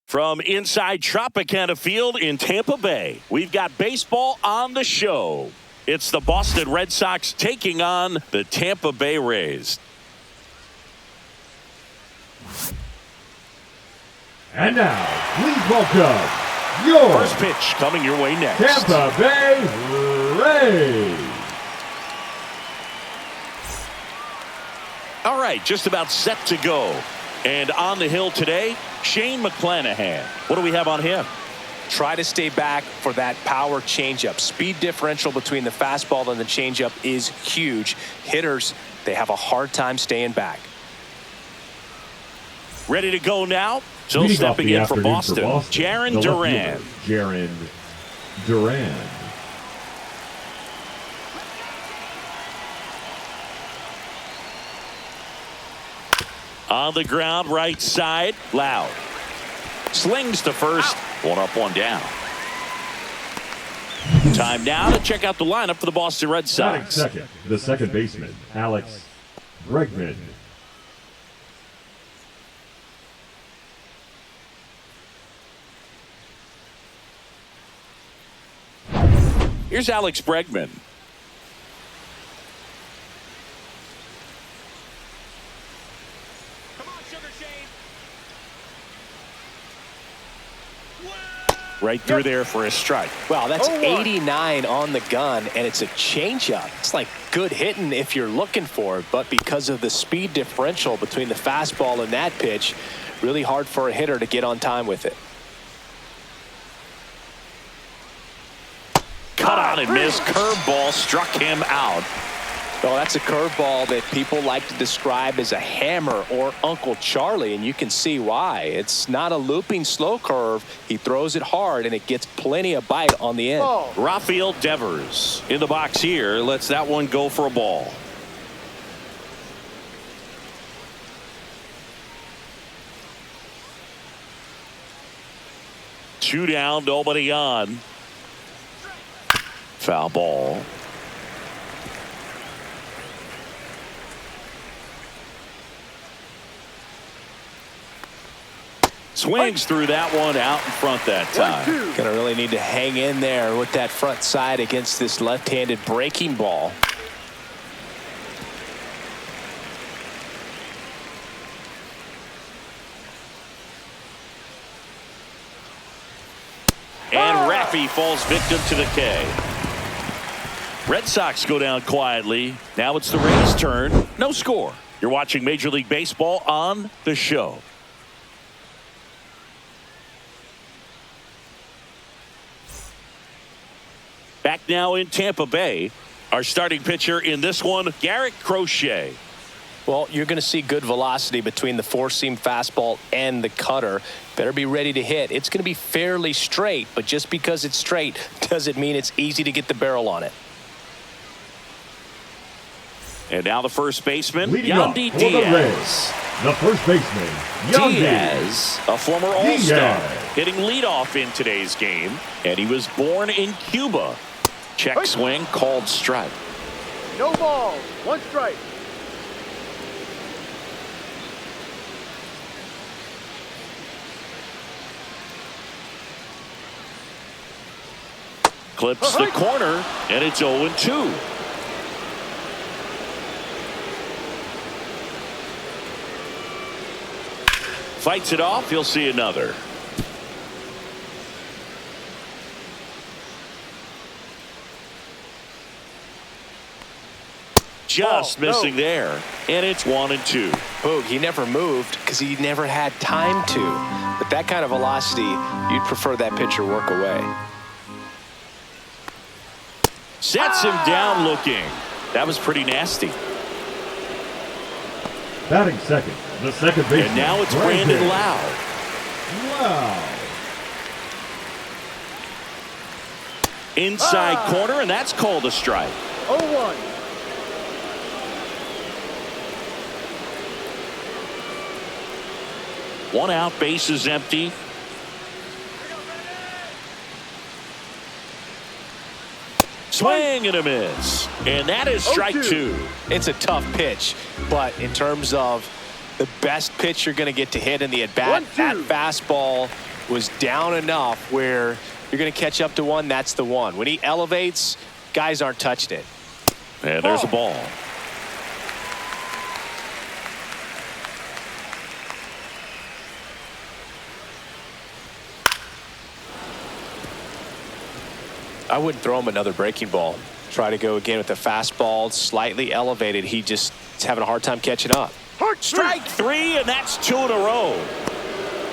From inside Tropicana Field in Tampa Bay, we've got baseball on the show. It's the Boston Red Sox taking on the Tampa Bay Rays. And now, please welcome your first pitch coming your way next. Tampa Bay Rays. All right, just about set to go. And on the hill today, Shane McClanahan. What do we have on him? Try to stay back for that power changeup. Speed differential between the fastball and the changeup is huge. Hitters, they have a hard time staying back. Ready to go now. So stepping in for Boston, Jarren Duran. Jarren Duran. On the ground, right side, Loud. Slings to first. One up, one down. Time now to check out the lineup for the Boston Red Sox. Second, the second baseman, Alex Bregman. Here's Alex Bregman. Right through there for a strike. Wow, that's 89 on the gun, and it's a changeup. It's like good hitting if you're looking for it, but because of the speed differential between the fastball and that pitch, really hard for a hitter to get on time with it. Cut on and miss. Curveball struck him out. Well, that's a curveball that people like to describe as a hammer or Uncle Charlie, and you can see why. It's not a looping slow curve. He throws it hard, and it gets plenty of bite on the end. Rafael Devers in the box here. Lets that one go for a ball. Two down, nobody on. Foul ball. Swings through that one out in front that time. Gonna really need to hang in there with that front side against this left-handed breaking ball. And Raffy falls victim to the K. Red Sox go down quietly. Now it's the Rays' turn. No score. You're watching Major League Baseball on the show. Back now in Tampa Bay, our starting pitcher in this one, Garrett Crochet. Well, you're going to see good velocity between the four-seam fastball and the cutter. Better be ready to hit. It's going to be fairly straight, but just because it's straight doesn't mean it's easy to get the barrel on it. And now the first baseman, Yandy Diaz. The first baseman, Yandy Diaz, a former All-Star, hitting leadoff in today's game, and he was born in Cuba. Check swing, called strike. No ball, one strike. Clips the corner, and it's 0-2. Fights it off, he'll see another. Just missing there, and it's 1-2. Boog, he never moved because he never had time to. But that kind of velocity, you'd prefer that pitcher work away. Sets him down looking. That was pretty nasty. Batting second, the second baseman. And now it's Brandon Loud. Wow. Inside corner, and that's called a strike. 0-1. One out, base is empty. Swing and a miss. And that is strike 2. It's a tough pitch, but in terms of the best pitch you're going to get to hit in the at-bat, that fastball was down enough where you're going to catch up to one. That's the one. When he elevates, guys aren't touching it. And there's a ball. I wouldn't throw him another breaking ball. Try to go again with the fastball, slightly elevated. He just is having a hard time catching up. Strike three, and that's 2 in a row.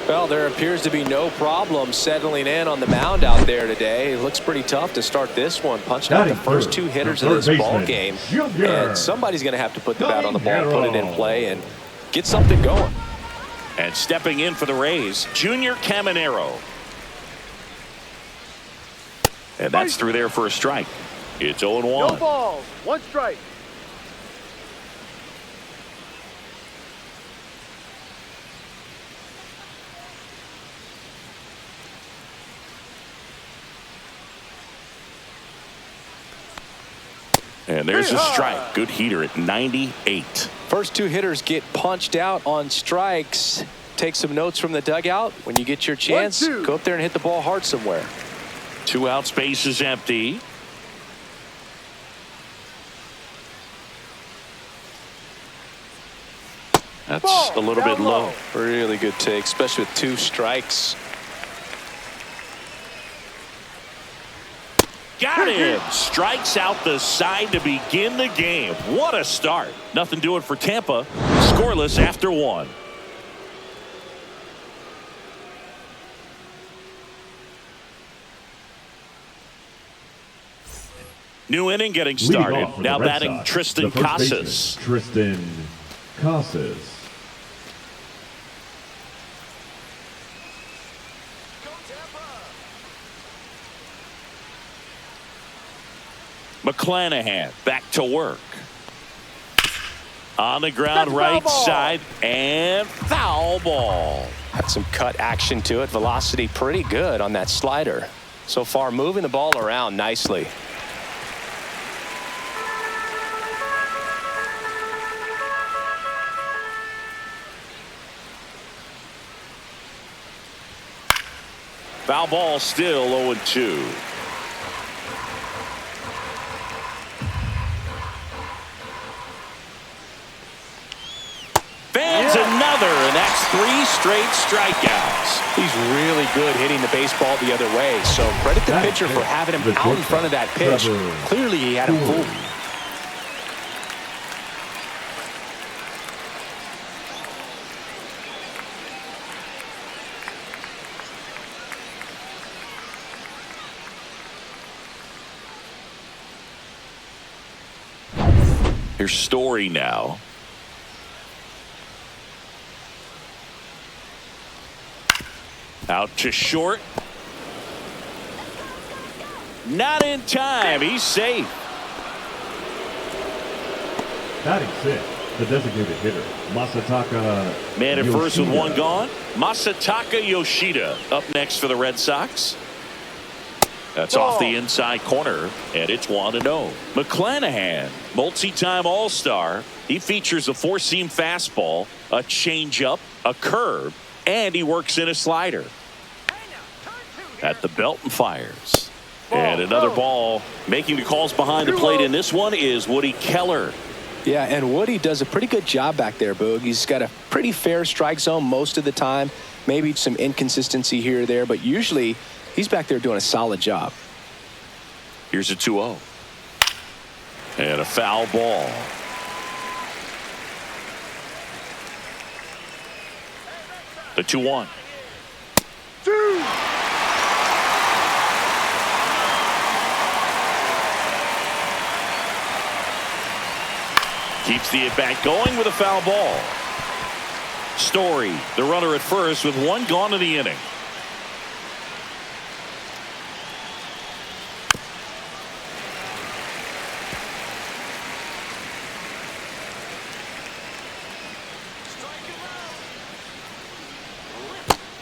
Well, there appears to be no problem settling in on the mound out there today. It looks pretty tough to start this one. Punched out the first 2 hitters of this ball game. And somebody's going to have to put the bat on the ball, put it in play, and get something going. And stepping in for the Rays, Junior Caminero. And that's through there for a strike. It's 0-1. No balls, 1 strike. And there's a strike. Good heater at 98. First 2 hitters get punched out on strikes. Take some notes from the dugout. When you get your chance, go up there and hit the ball hard somewhere. 2 out, space is empty. That's a little bit low. Really good take, especially with 2 strikes. Got him. Strikes out the side to begin the game. What a start. Nothing doing for Tampa. Scoreless after 1. New inning getting started. Now batting Tristan Casas. Tristan Casas. McClanahan back to work. On the ground, right side, and foul ball. Had some cut action to it. Velocity pretty good on that slider. So far, moving the ball around nicely. Foul ball, still 0-2. Fans another, and that's 3 straight strikeouts. He's really good hitting the baseball the other way. So credit the pitcher for having him out in front of that pitch. Clearly he had him fooled. Here's Story now. Out to short. Not in time. He's safe. Batting 6th, the designated hitter, Masataka. Man at first with Yoshida. 1 gone. Masataka Yoshida up next for the Red Sox. That's off the inside corner, and it's 1-0. McClanahan, multi-time All-Star. He features a 4-seam fastball, a changeup, a curve, and he works in a slider. At the belt and fires. And another ball. Making the calls behind the plate in this one is Woody Keller. Yeah, and Woody does a pretty good job back there, Boog. He's got a pretty fair strike zone most of the time. Maybe some inconsistency here or there, but usually he's back there doing a solid job. Here's a 2-0. And a foul ball. The 2-1. Keeps the at-bat going with a foul ball. Story, the runner at first with 1 gone in the inning.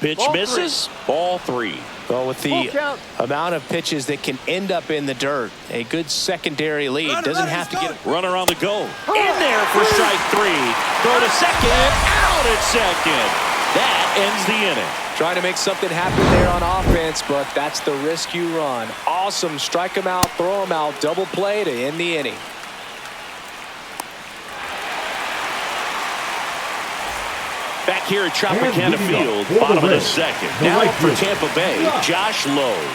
Pitch misses. Ball 3. Well, with the amount of pitches that can end up in the dirt, a good secondary lead. Doesn't have to get runner on the go. In there for strike 3. Throw to second. Out at second. That ends the inning. Trying to make something happen there on offense, but that's the risk you run. Awesome. Strike him out, throw him out, double play to end the inning. Back here at Tropicana Field, bottom of the second. Now up for Tampa Bay, Josh Lowe.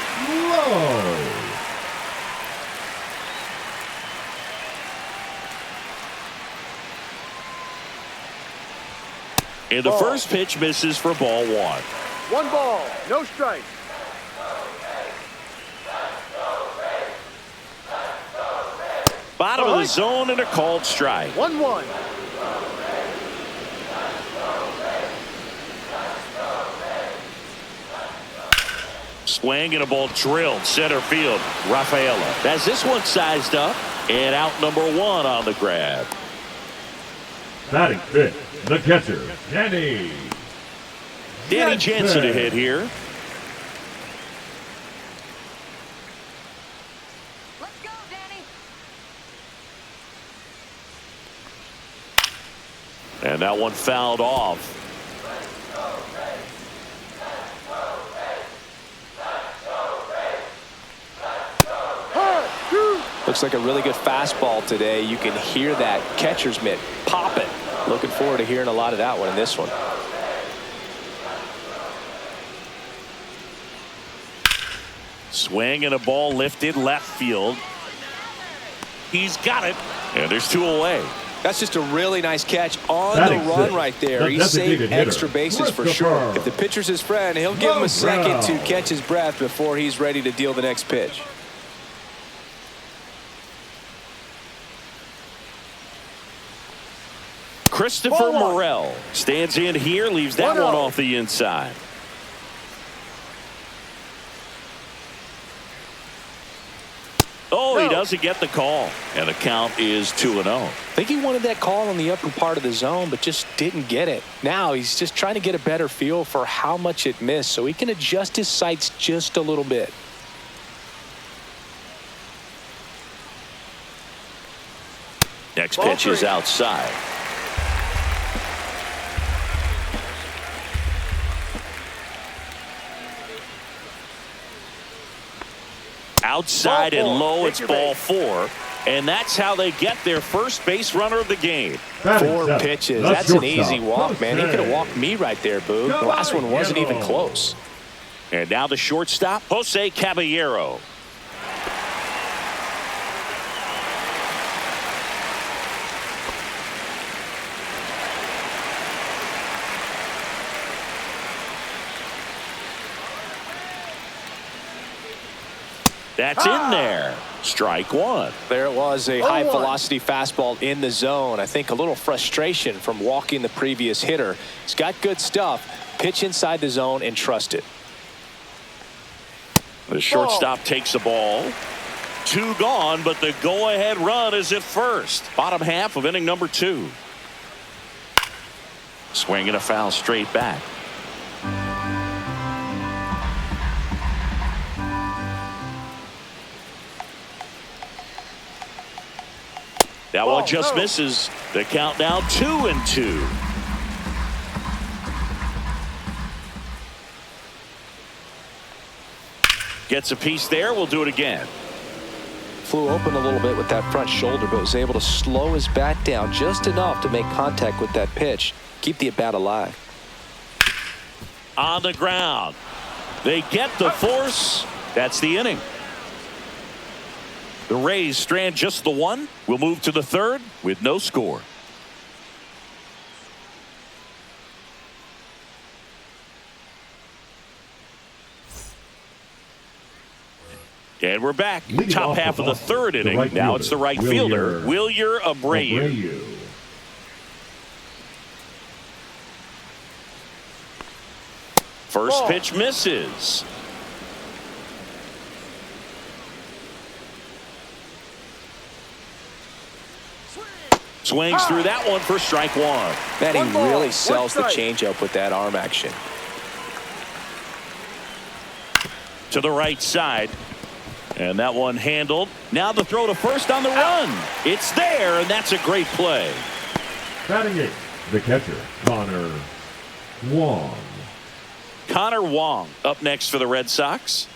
And the first pitch misses for ball one. 1 ball, no strike. Bottom of the zone and a called strike. 1-1. Swing and a ball drilled center field. Rafaela has this one sized up and out number 1 on the grab. Batting fifth, the catcher, Danny Jansen to hit here. Let's go, Danny. And that one fouled off. Looks like a really good fastball today. You can hear that catcher's mitt popping. Looking forward to hearing a lot of that one in this one. Swing and a ball lifted left field. He's got it. And there's 2 away. That's just a really nice catch on Batting the run sixth, right there. the He designated saved hitter, extra bases for Christopher sure. If the pitcher's his friend, he'll give him a second to catch his breath before he's ready to deal the next pitch. Christopher Morel stands in here, leaves that one off the inside. Oh, he doesn't get the call. And the count is 2-0. I think he wanted that call in the upper part of the zone, but just didn't get it. Now he's just trying to get a better feel for how much it missed so he can adjust his sights just a little bit. Next pitch is outside. Outside and low, it's ball 4. And that's how they get their first base runner of the game. 4 pitches. That's an easy walk, man. He could have walked me right there, Boo. The last one wasn't even close. And now the shortstop, Jose Caballero. That's in there. Strike 1. There it was, a high velocity fastball in the zone. I think a little frustration from walking the previous hitter. He's got good stuff. Pitch inside the zone and trust it. The shortstop takes the ball. 2 gone, but the go-ahead run is at first. Bottom half of inning number 2. Swing and a foul straight back. That one just misses. The count now 2-2. Gets a piece there. We'll do it again. Flew open a little bit with that front shoulder, but was able to slow his bat down just enough to make contact with that pitch. Keep the at-bat alive. On the ground. They get the force. That's the inning. The Rays strand just the 1. We'll move to the 3rd with no score. And we're back. Top half of the 3rd inning. Now it's the right fielder, Wilyer Abreu. First pitch misses. Swings through that one for strike 1. Man, he really sells the changeup with that arm action. To the right side. And that one handled. Now the throw to first on the run. It's there, and that's a great play. Batting 8th, the catcher, Connor. Wong. Connor Wong up next for the Red Sox.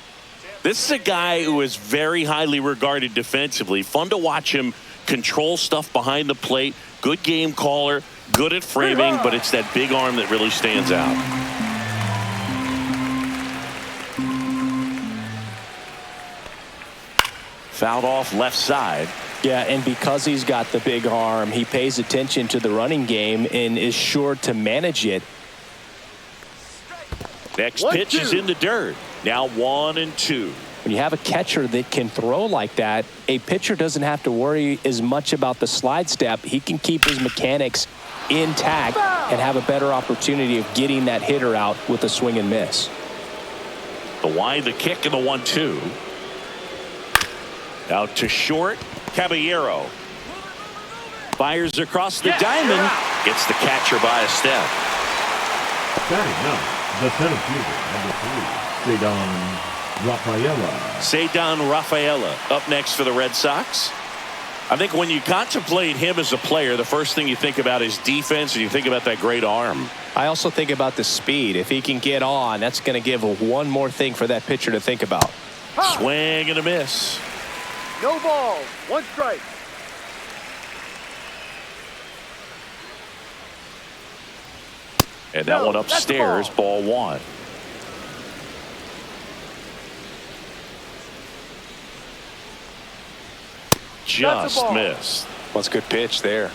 This is a guy who is very highly regarded defensively. Fun to watch him control stuff behind the plate. Good game caller, good at framing, but it's that big arm that really stands out. Fouled off left side. Yeah, and because he's got the big arm, he pays attention to the running game and is sure to manage it. Next pitch is in the dirt. Now 1-2. When you have a catcher that can throw like that, a pitcher doesn't have to worry as much about the slide step. He can keep his mechanics intact and have a better opportunity of getting that hitter out with a swing and miss. The wind, the kick, and the 1-2. Out to short. Caballero fires across the diamond. Gets the catcher by a step. Batting up, the center fielder, number 3, Ceddanne Rafaela up next for the Red Sox. I think when you contemplate him as a player, the first thing you think about is defense, and you think about that great arm. I also think about the speed. If he can get on, that's going to give one more thing for that pitcher to think about. Swing and a miss. No balls. 1 strike. And that one upstairs, ball 1. Just missed. Well, it's a good pitch there.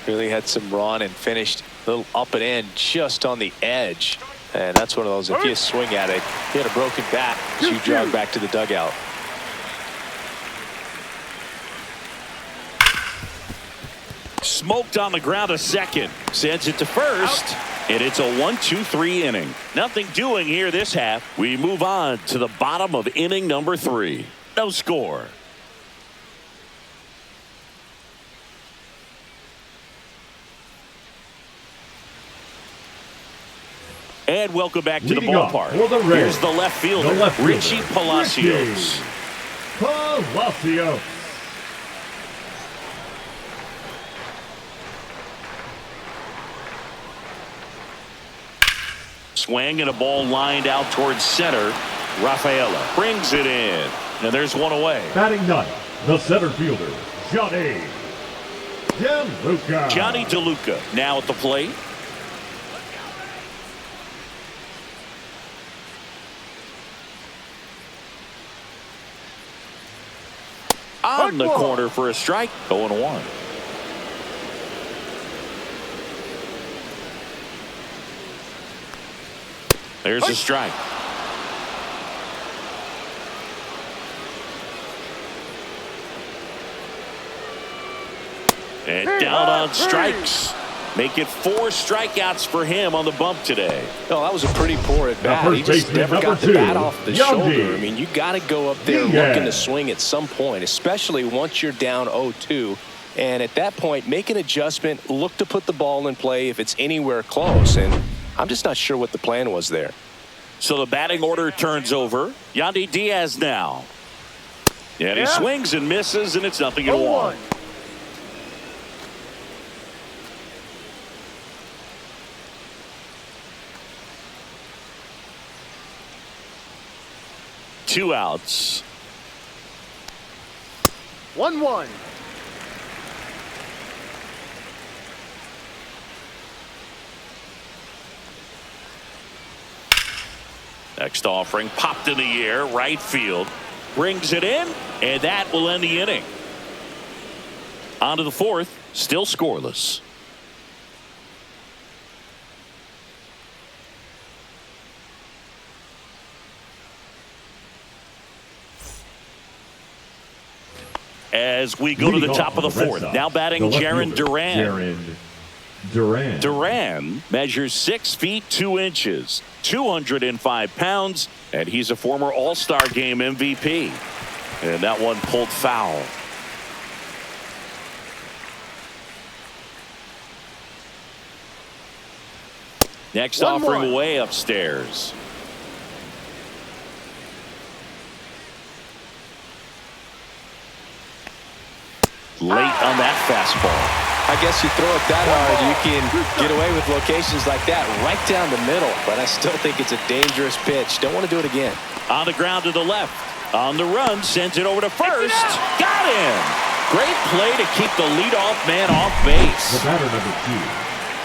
Really had some run and finished a little up and in just on the edge. And that's one of those, if you swing at it, you had a broken bat as you jog back to the dugout. Smoked on the ground a second. Sends it to first. And it's a 1-2-3 inning. Nothing doing here this half. We move on to the bottom of inning number 3. No score. And welcome back to the ballpark. Here's the left fielder, Richie Palacios. Palacios. Swing and a ball lined out towards center. Rafaela brings it in. And there's one away. Batting ninth, the center fielder, Johnny DeLuca. Johnny DeLuca now at the plate. On the corner for a strike. 0-1. There's a strike. And down on strikes. Make it 4 strikeouts for him on the bump today. No, that was a pretty poor at bat. He just never got the bat off the shoulder. I mean, you got to go up there looking to swing at some point, especially once you're down 0-2. And at that point, make an adjustment, look to put the ball in play if it's anywhere close. And I'm just not sure what the plan was there. So the batting order turns over. Yandy Diaz now. And he swings and misses, and it's 0-1. 2 outs. 1-1. Next offering popped in the air, right field. Brings it in, and that will end the inning. On to the 4th, still scoreless. As we go to the top of the 4th, now batting Jarren Duran. Duran measures 6 feet 2 inches, 205 pounds, and he's a former All-Star Game MVP. And that one pulled foul. Next offering way upstairs. Late on that fastball. I guess you throw it that hard, you can get away with locations like that right down the middle. But I still think it's a dangerous pitch. Don't want to do it again. On the ground to the left. On the run, sends it over to first. Got him. Great play to keep the leadoff man off base. The batter number 2,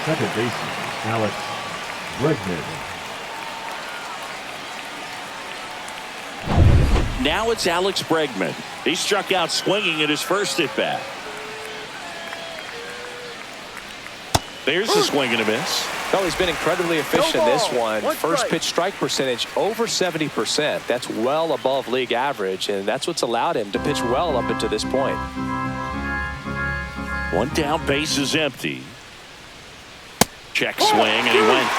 second baseman, Alex Bregman. Now it's Alex Bregman. He struck out swinging at his first at bat. There's a swing and a miss. Oh, he's been incredibly efficient in this one. One First strike. pitch strike percentage over 70%. That's well above league average, and that's what's allowed him to pitch well up until this point. One down, base is empty. Check swing, and he went.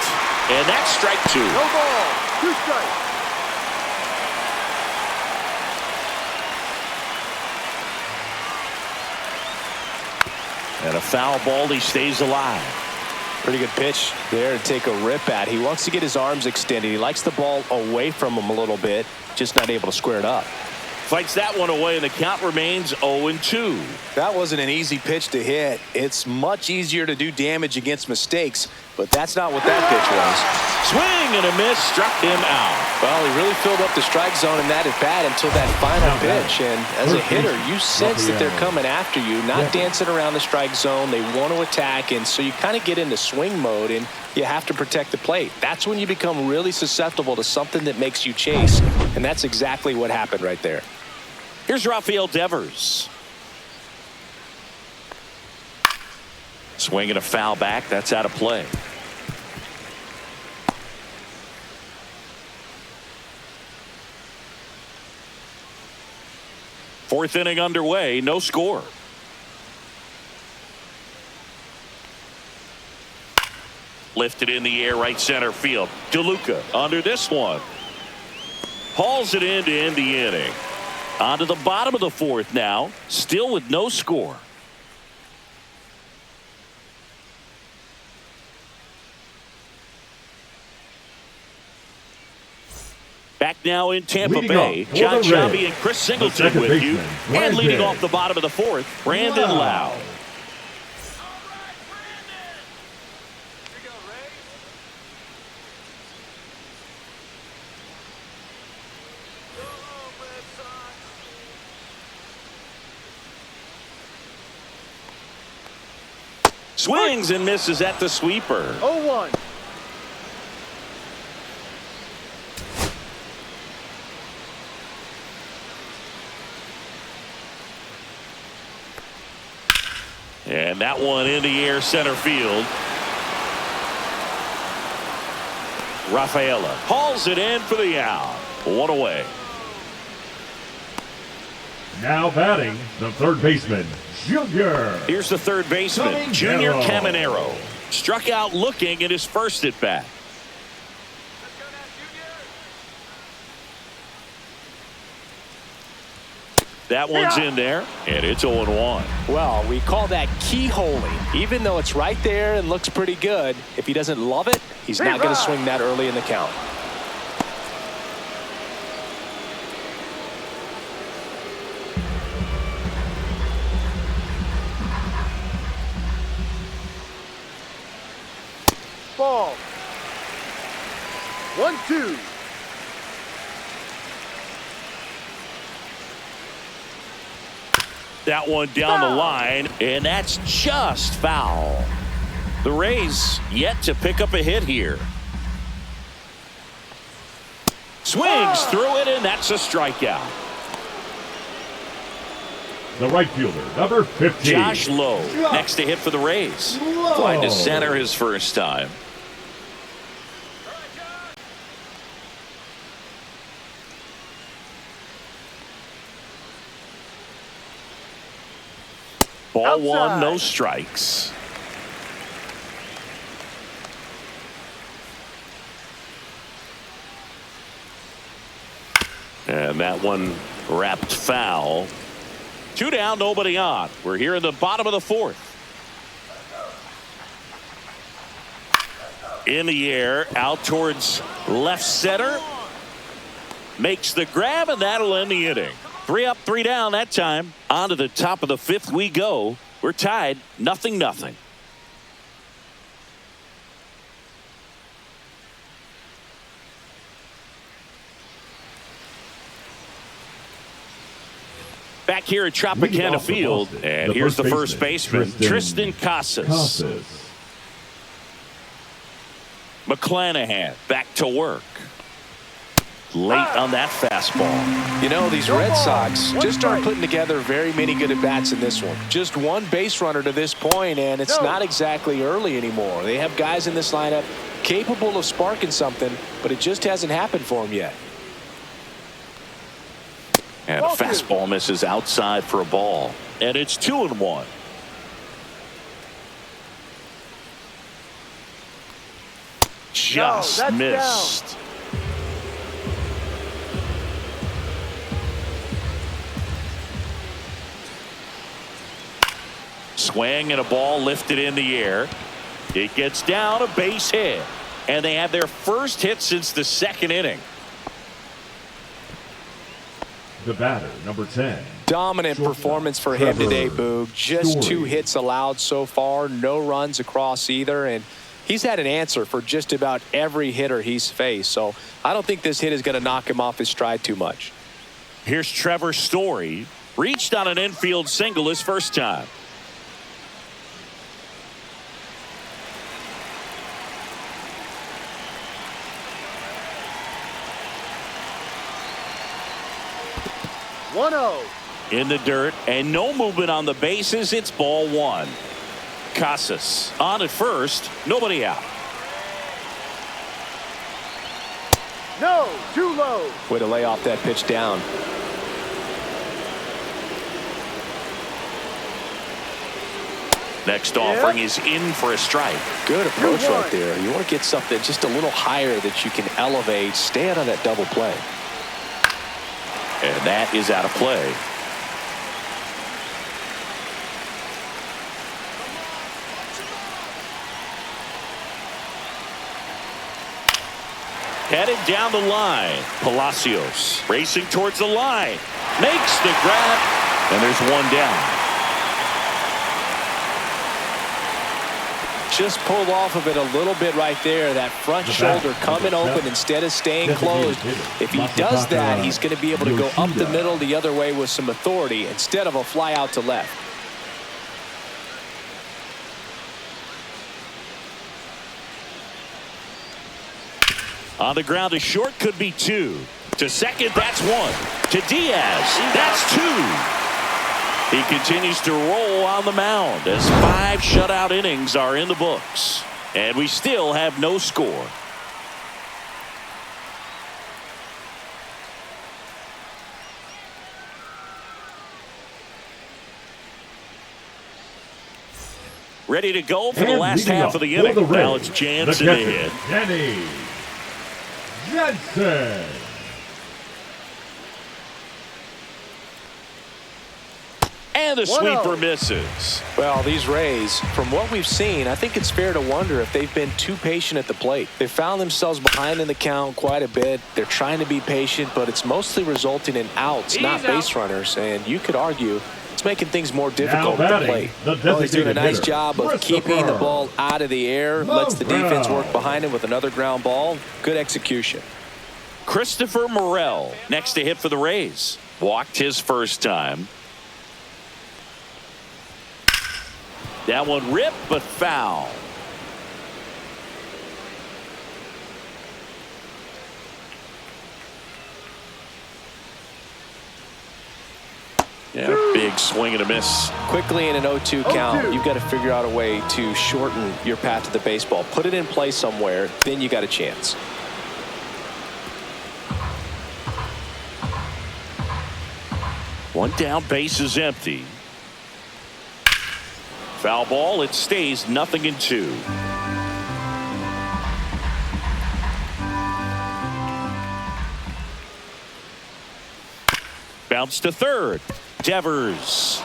And that's strike 2. No ball. 2 strikes. And a foul ball, he stays alive. Pretty good pitch there to take a rip at. He wants to get his arms extended. He likes the ball away from him a little bit, just not able to square it up. Fights that one away, and the count remains 0-2. That wasn't an easy pitch to hit. It's much easier to do damage against mistakes, but that's not what that pitch was. Swing and a miss, struck him out. Well, he really filled up the strike zone in that at bat until that final pitch. And as a hitter, you sense that they're coming after you, not dancing around the strike zone. They want to attack, and so you kind of get into swing mode, and you have to protect the plate. That's when you become really susceptible to something that makes you chase, and that's exactly what happened right there. Here's Rafael Devers. Swinging a foul back. That's out of play. Fourth inning underway. No score. Lifted in the air, right center field. DeLuca under this one. Hauls it in to end the inning. On to the bottom of the fourth now. Still with no score. Back now in Tampa Bay, John Shelby and Chris Singleton with you. And leading off the bottom of the fourth, Brandon Lau. Swings and misses at the sweeper. 0-1. And that one in the air, center field. Rafaela hauls it in for the out. One away. Now batting, the third baseman, Junior. Here's the third baseman, Junior Caminero. Struck out looking at his first at bat. That one's in there, and it's 0-1. Well, we call that keyholing. Even though it's right there and looks pretty good, if he doesn't love it, he's not going to swing that early in the count. Ball. 1-2. That one down the line, and that's just foul. The Rays yet to pick up a hit here. Swings through it, and that's a strikeout. The right fielder, number 15. Josh Lowe, next to hit for the Rays. Flying to center his first time. Ball one, no strikes. And that one wrapped foul. 2 down, nobody on. We're here in the bottom of the fourth. In the air, out towards left center. Makes the grab, and that'll end the inning. 3 up, 3 down that time. On to the top of the fifth we go. We're tied 0-0. Back here at Tropicana Field, and here's the first baseman, Tristan Casas. McClanahan back to work. Late on that fastball. You know, these Red Sox just aren't putting together very many good at-bats in this one. Just one base runner to this point, and it's not exactly early anymore. They have guys in this lineup capable of sparking something, but it just hasn't happened for them yet. And a fastball misses outside for a ball. And it's 2-1. Just missed. Down. Swing and a ball lifted in the air. It gets down, a base hit. And they have their first hit since the second inning. The batter, number 10. Dominant performance for him today, Boog. Just 2 hits allowed so far, no runs across either, and he's had an answer for just about every hitter he's faced. So I don't think this hit is going to knock him off his stride too much. Here's Trevor Story. Reached on an infield single his first time. In the dirt and no movement on the bases. It's ball 1. Casas on at first, nobody out. No, too low. Way to lay off that pitch down. Next offering is in for a strike. Good approach right there. You want to get something just a little higher that you can elevate. Stay out on that double play. And that is out of play. Headed down the line. Palacios racing towards the line. Makes the grab. And there's one down. Just pulled off of it a little bit right there. That front shoulder coming open instead of staying closed. If he does that, he's going to be able to go up the middle the other way with some authority instead of a fly out to left. On the ground to short, could be 2. To second, that's 1. To Diaz, that's 2. He continues to roll on the mound as 5 shutout innings are in the books. And we still have no score. Ready to go for the last half of the inning. Now it's Jansen to hit. Danny Jansen. And the sweeper misses. Well, these Rays, from what we've seen, I think it's fair to wonder if they've been too patient at the plate. They found themselves behind in the count quite a bit. They're trying to be patient, but it's mostly resulting in outs, not base runners. And you could argue it's making things more difficult at the plate. Well, he's doing a nice job of keeping the ball out of the air, lets the defense work behind him with another ground ball. Good execution. Christopher Morel next to hit for the Rays. Walked his first time. That one ripped, but foul. Yeah, big swing and a miss. Quickly in an 0-2 count, you've got to figure out a way to shorten your path to the baseball. Put it in play somewhere, then you got a chance. One down, base is empty. Foul ball, it stays 0-2. Bounce to third. Devers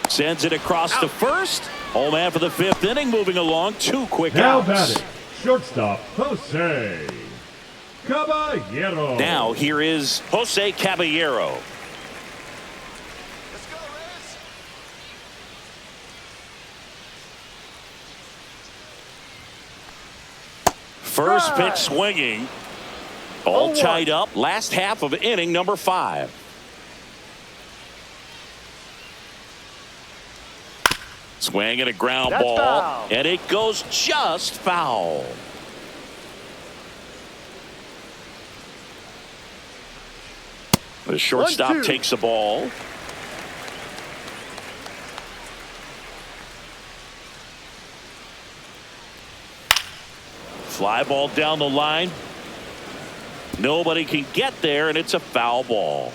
sends it across to first. Home man for the 5th inning, moving along. 2 quick outs. Now batting, shortstop Jose Caballero. Now here is Jose Caballero. First pitch swinging. All 0-1. tied up. Last half of inning number 5. Swing and a ground That's ball. foul. And it goes just foul. The shortstop 1-2. takes the ball. Fly ball down the line. Nobody can get there, and it's a foul ball.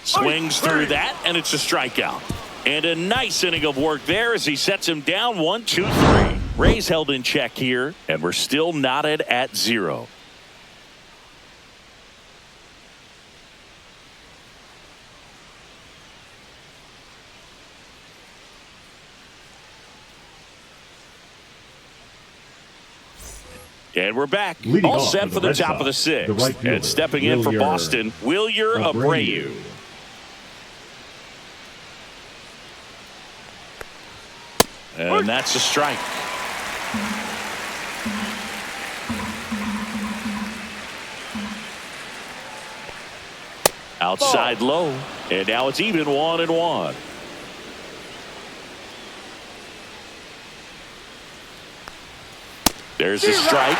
Swings through that, and it's a strikeout. And a nice inning of work there as he sets him down 1-2-3. Rays held in check here, and we're still knotted at 0. And we're back. Leading All off set for for the the Red top of the Sox, 6th. the right fielder, And stepping in for Wilyer Boston, Wilyer Abreu. And that's a strike. Outside low. And now it's even 1-1. There's a strike.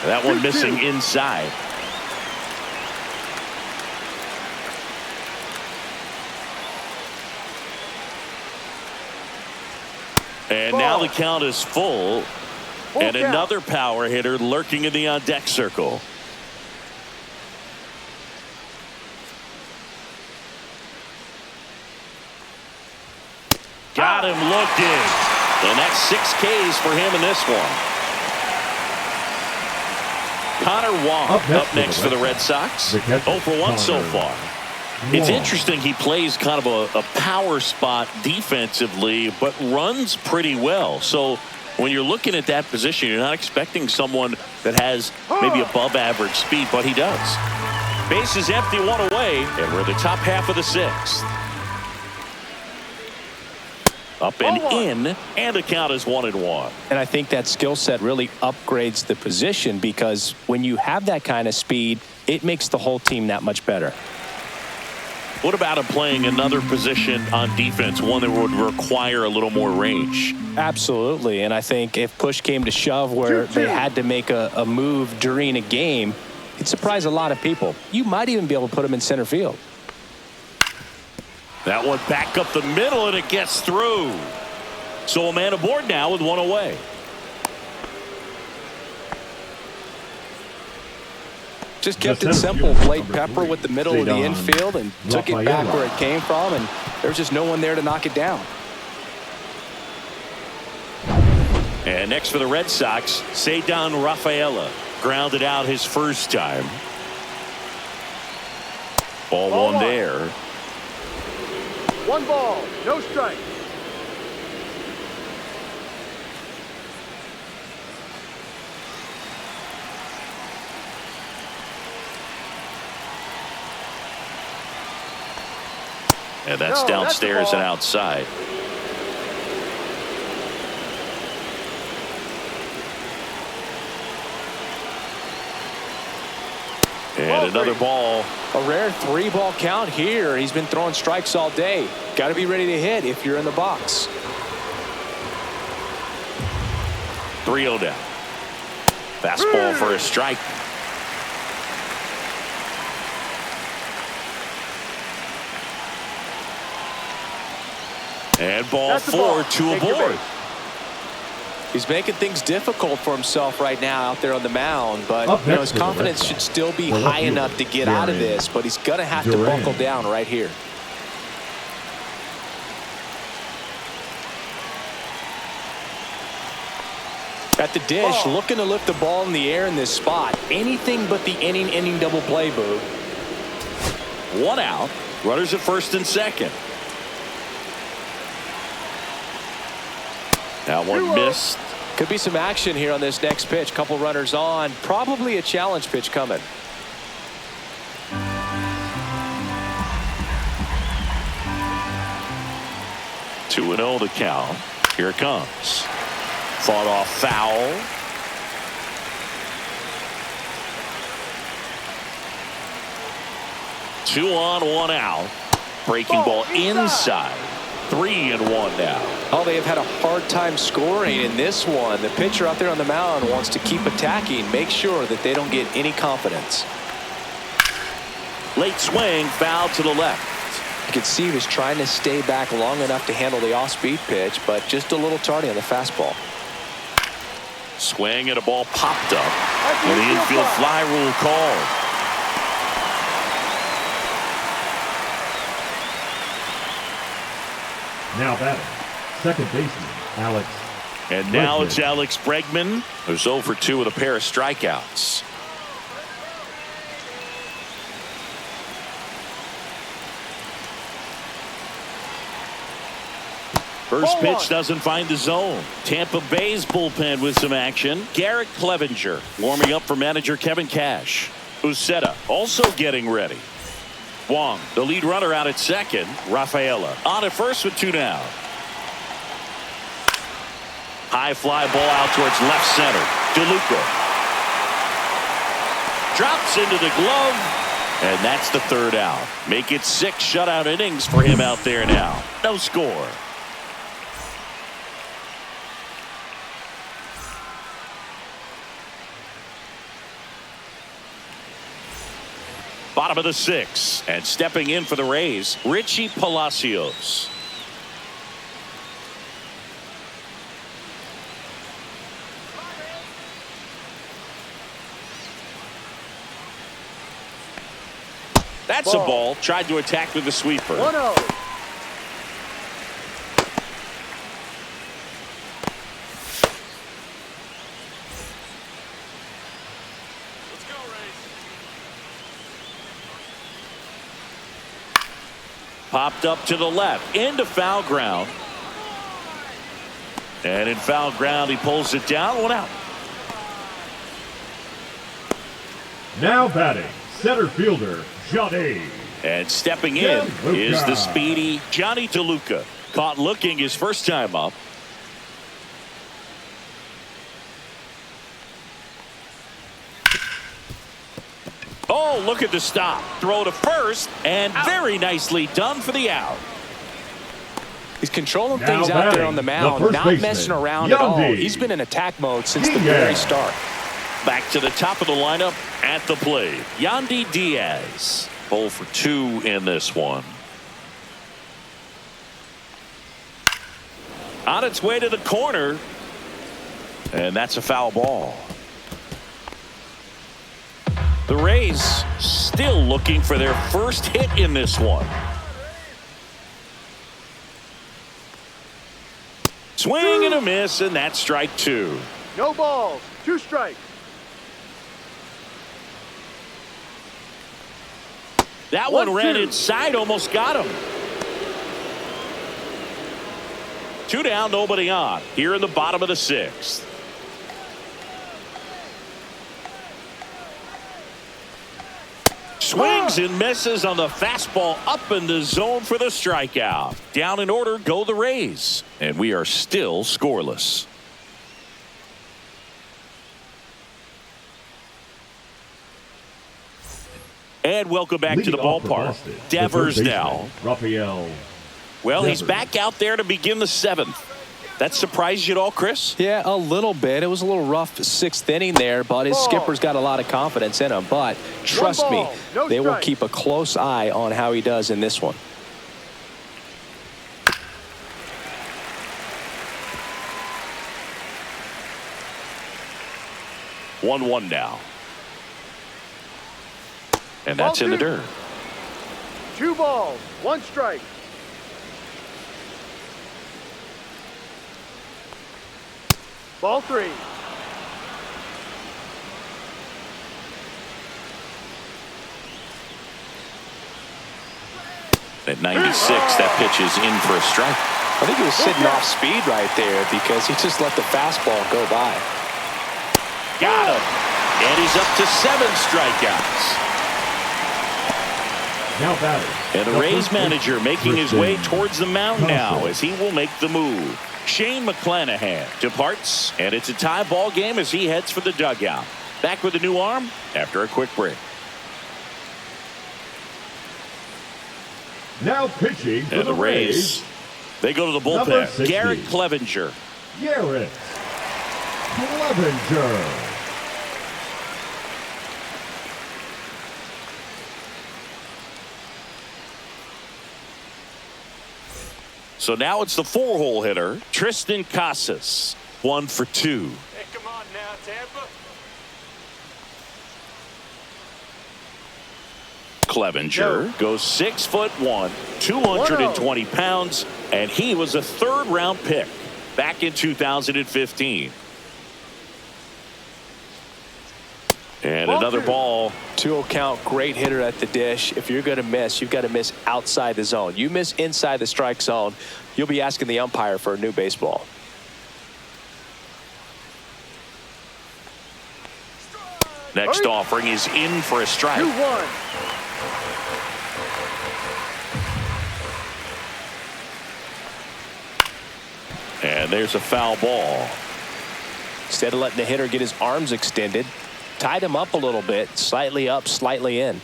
That one missing inside. And now the count is full. And another power hitter lurking in the on-deck circle. Got him looking. And that's 6 Ks for him in this one. Connor Wong up next for the Red Sox. 0 for 1 so far. It's interesting, he plays kind of a power spot defensively, but runs pretty well. So when you're looking at that position, you're not expecting someone that has maybe above average speed, but he does. Base is empty, 1 away, and we're in the top half of the 6th. Up and in, and the count is 1-1. And I think that skill set really upgrades the position, because when you have that kind of speed, it makes the whole team that much better. What about him playing another position on defense, one that would require a little more range? Absolutely. And I think if push came to shove where they had to make a move during a game, it'd surprise a lot of people. You might even be able to put him in center field. That one back up the middle, and it gets through. So a man aboard now with 1 away. Just kept it simple. Played pepper with the middle of the infield and took it back where it came from, and there's just no one there to knock it down. And next for the Red Sox, Ceddanne Rafaela. Grounded out his first time. Ball 1 there. 1 ball, no strike. And that's downstairs and outside. And another ball. A rare 3-ball count here. He's been throwing strikes all day. Got to be ready to hit if you're in the box. 3-0 down. Fastball for a strike. And ball 4, 2 aboard. He's making things difficult for himself right now out there on the mound, but his confidence should still be high enough to get out of this, but he's going to have to buckle down right here. At the dish, looking to lift the ball in the air in this spot. Anything but the inning double play, Boo. 1 out. Runners at first and second. That one missed. Could be some action here on this next pitch. Couple runners on. Probably a challenge pitch coming. 2-0 the count. Here it comes. Fought off foul. Two on, one out. Breaking ball inside. 3-1 now. Oh, they have had a hard time scoring in this one. The pitcher out there on the mound wants to keep attacking, make sure that they don't get any confidence. Late swing, foul to the left. You can see he was trying to stay back long enough to handle the off-speed pitch, but just a little tardy on the fastball. Swing and a ball popped up. And the infield fly rule called. Now batting, second baseman, Alex. And now Bregman. it's Alex Bregman, who's 0 for 2 with a pair of strikeouts. First pitch doesn't find the zone. Tampa Bay's bullpen with some action. Garrett Clevenger warming up for manager Kevin Cash. Uceta also getting ready. Wong, the lead runner, out at second. Rafaela on at first with 2 down. High fly ball out towards left center. DeLuca drops into the glove, and that's the 3rd out. Make it 6 shutout innings for him out there now. No score. Bottom of the 6th, and stepping in for the Rays, Richie Palacios. That's a ball. Tried to attack with the sweeper. 1-0. Popped up to the left into foul ground, and in foul ground he pulls it down. 1 out. Now batting, center fielder, Johnny. And stepping in is the speedy Johnny DeLuca. Caught looking his first time up. Oh, look at the stop. Throw to first, and very nicely done for the out. He's controlling Now things out there batting, on the the mound, first not baseman, messing around at all. Yandy He's been in attack mode since the Diaz. very start. Back to the top of the lineup at the plate. Yandy Diaz. 0 for 2 in this one. On its way to the corner, and that's a foul ball. The Rays still looking for their first hit in this one. Swing and a miss, and that's strike 2. No balls. 2 strikes. That one ran 1-2. inside, almost got him. 2 down, nobody on. Here in the bottom of the 6th. Swings and misses on the fastball up in the zone for the strikeout. Down in order go the Rays, and we are still scoreless. And welcome back to the Leading off for ballpark. Boston, the Devers third now. baseman, Rafael. Well, he's Devers. back out there to begin the 7th. That surprised you at all, Chris? Yeah, a little bit. It was a little rough 6th inning there, but his skipper's got a lot of confidence in him. But trust me, no they will strike. keep a close eye on how he does in this one. One now. And that's in the dirt. 2 balls. 1 strike. Ball 3. At 96, that pitch is in for a strike. I think he was sitting off speed right there because he just let the fastball go by. Got him. And he's up to 7 strikeouts. Now batting. And the Rays manager making his way towards the mound now as he will make the move. Shane McClanahan departs, and it's a tie ball game as he heads for the dugout. Back with a new arm after a quick break. Now pitching for And the Rays, they go to the bullpen. Garrett Clevenger. Garrett Clevenger. So now it's the 4-hole hitter, Tristan Casas. 1 for 2. Hey, come on now, Tampa. Clevenger goes 6'1", 220 pounds, and he was a third-round pick back in 2015. And another ball. 2-0 count, great hitter at the dish. If you're going to miss, you've got to miss outside the zone. You miss inside the strike zone, you'll be asking the umpire for a new baseball. Next offering is in for a strike. 2-1. And there's a foul ball. Instead of letting the hitter get his arms extended, tied him up a little bit, slightly up, slightly in.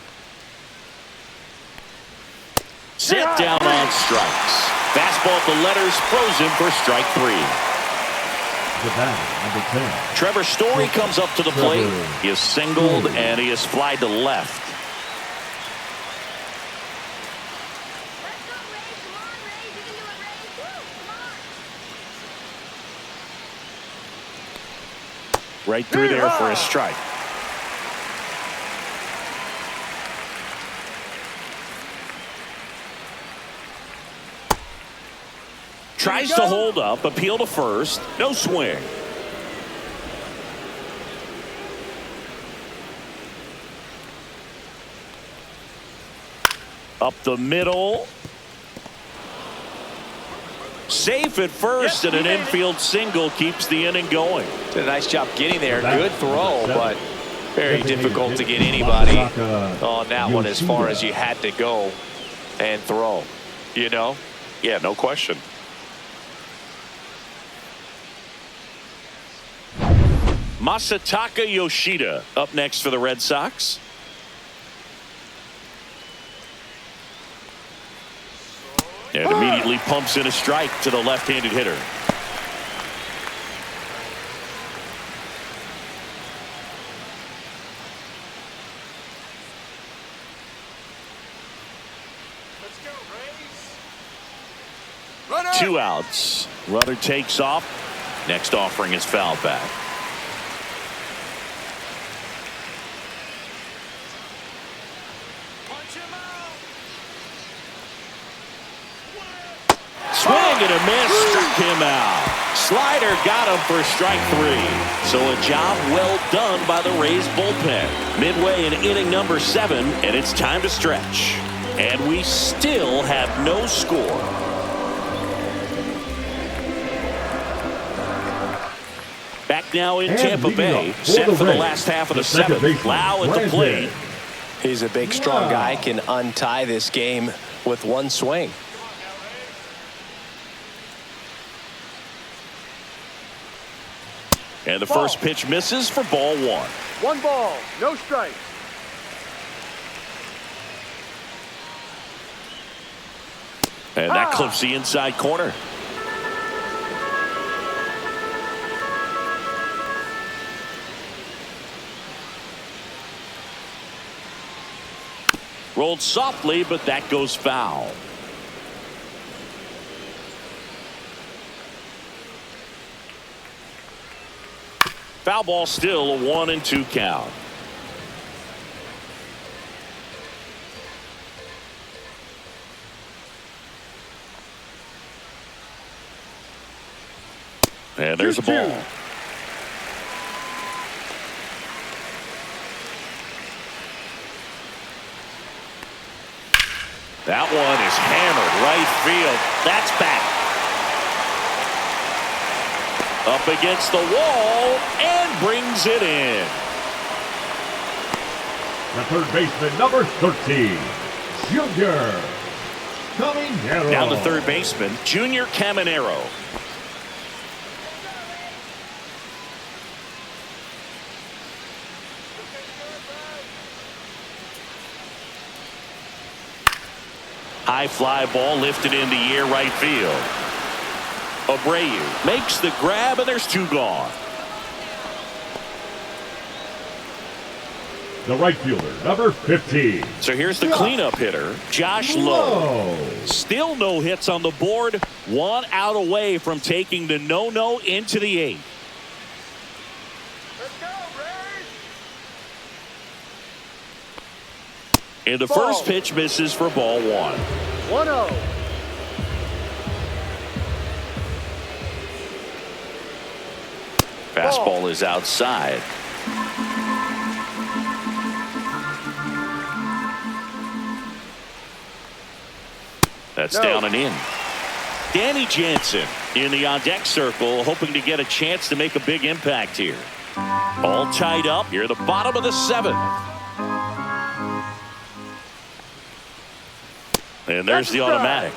Set down on strikes. Fastball at the letters, throws him for strike 3. The batter, number 10. Trevor Story comes up to the plate. He is singled and he is flied to left. Let's go, Rays. Come on, Rays. You can do it, Rays. Woo, come on. Right through there for a strike. Tries to hold up, appeal to first, no swing. Up the middle. Safe at first, and an infield single keeps the inning going. Did a nice job getting there. Good throw, but very difficult to get anybody on that one as far as you had to go and throw. You know? Yeah, no question. Masataka Yoshida up next for the Red Sox. And immediately pumps in a strike to the left-handed hitter. Let's go, Rays. Runner. 2 outs. Runner takes off. Next offering is fouled back. Punch him out. Swing and a miss, struck him out. Slider got him for strike 3. So a job well done by the Rays bullpen. Midway in inning number 7, and it's time to stretch. And we still have no score. Back now in Tampa Bay, set for the last half of the 7th. Lau at the plate. He's a big, strong guy, can untie this game with one swing. And the first pitch misses for ball 1. 1 ball, no strikes. And that clips the inside corner. Rolled softly, but that goes foul. Foul ball, still a 1-2 count. And there's a ball. That one is hammered right field. That's back. Up against the wall and brings it in. The third baseman, number 13, Junior Caminero. Down the third baseman, Junior Caminero. High fly ball lifted in the air right field. Abreu makes the grab, and there's two gone. The right fielder, number 15. So here's the cleanup hitter, Josh Lowe. Still no hits on the board. 1 out away from taking the no-no into the 8th. Let's go, Ray. And the first pitch misses for ball 1. 1-0. Fastball is outside. That's down and in. Danny Jansen in the on-deck circle, hoping to get a chance to make a big impact here. All tied up here at the bottom of the 7th. And there's the automatic.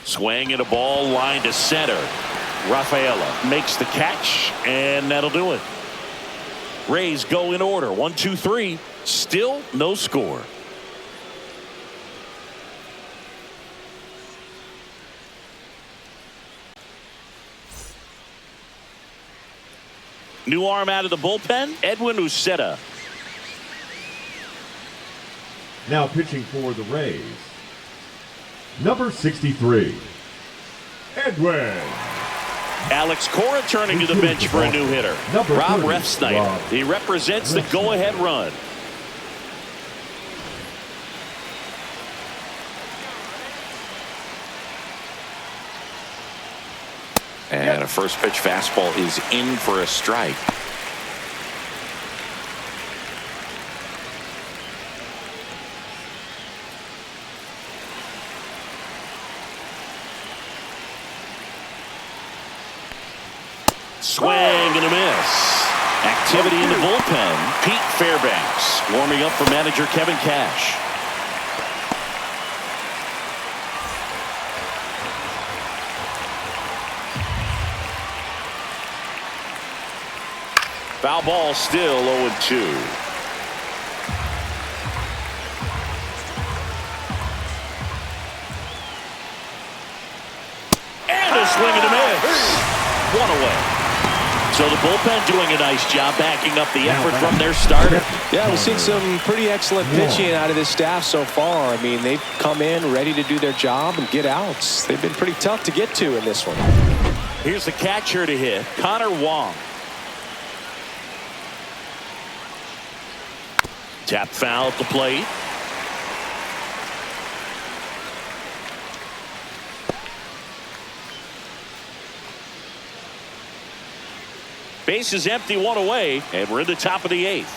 Swing and a ball line to center. Rafaela makes the catch, and that'll do it. Rays go in order. 1, 2, 3. Still no score. New arm out of the bullpen, Edwin Uceta. Now pitching for the Rays, number 63, Edwin. Alex Cora turning to the bench for a new hitter. Rob Refsnyder. He represents the go-ahead run. And a first pitch fastball is in for a strike. Swing and a miss. Activity in the bullpen. Pete Fairbanks warming up for manager Kevin Cash. Foul ball, still 0-2. And a swing and a miss. 1 away. So the bullpen doing a nice job backing up the effort from their starter. Yeah, we've seen some pretty excellent pitching out of this staff so far. I mean, they've come in ready to do their job and get outs. They've been pretty tough to get to in this one. Here's the catcher to hit, Connor Wong. Tap foul at the plate. Base is empty, 1 away, and we're in the top of the 8th.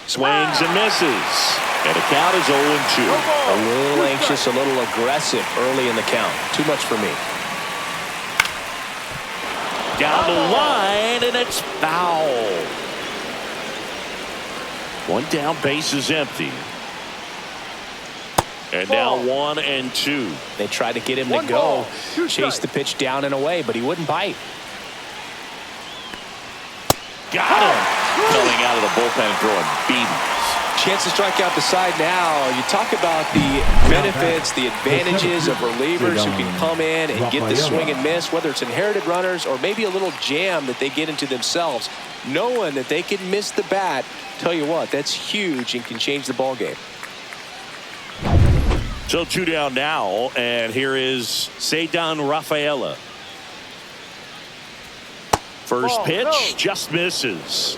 Swings and misses. And the count is 0-2. A little anxious, a little aggressive early in the count. Too much for me. Down the line, and it's foul. 1 down, base is empty. And now 1 and 2. They tried to get him to go, chase the pitch down and away, but he wouldn't bite. Got him. Coming out of the bullpen, throwing beatings. Chance to strike out the side now. You talk about the benefits, the advantages of relievers who can come in and get the swing and miss, whether it's inherited runners or maybe a little jam that they get into themselves. Knowing that they can miss the bat, tell you what, that's huge and can change the ball game. So 2 down now, and here is Ceddanne Rafaela. First pitch just misses.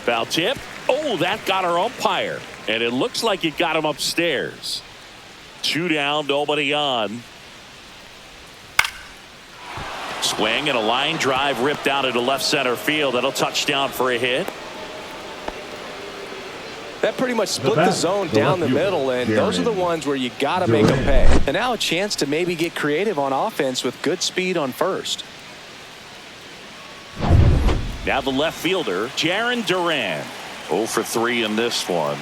Foul tip. Oh, that got our umpire, and it looks like it got him upstairs. 2 down, nobody on. swing and a line drive ripped out into left center field. That'll touchdown for a hit. That pretty much split the zone down the middle, and those are the ones where you got to make them pay. And now a chance to maybe get creative on offense with good speed on first. Now the left fielder, Jarren Duran. 0 for 3 in this one.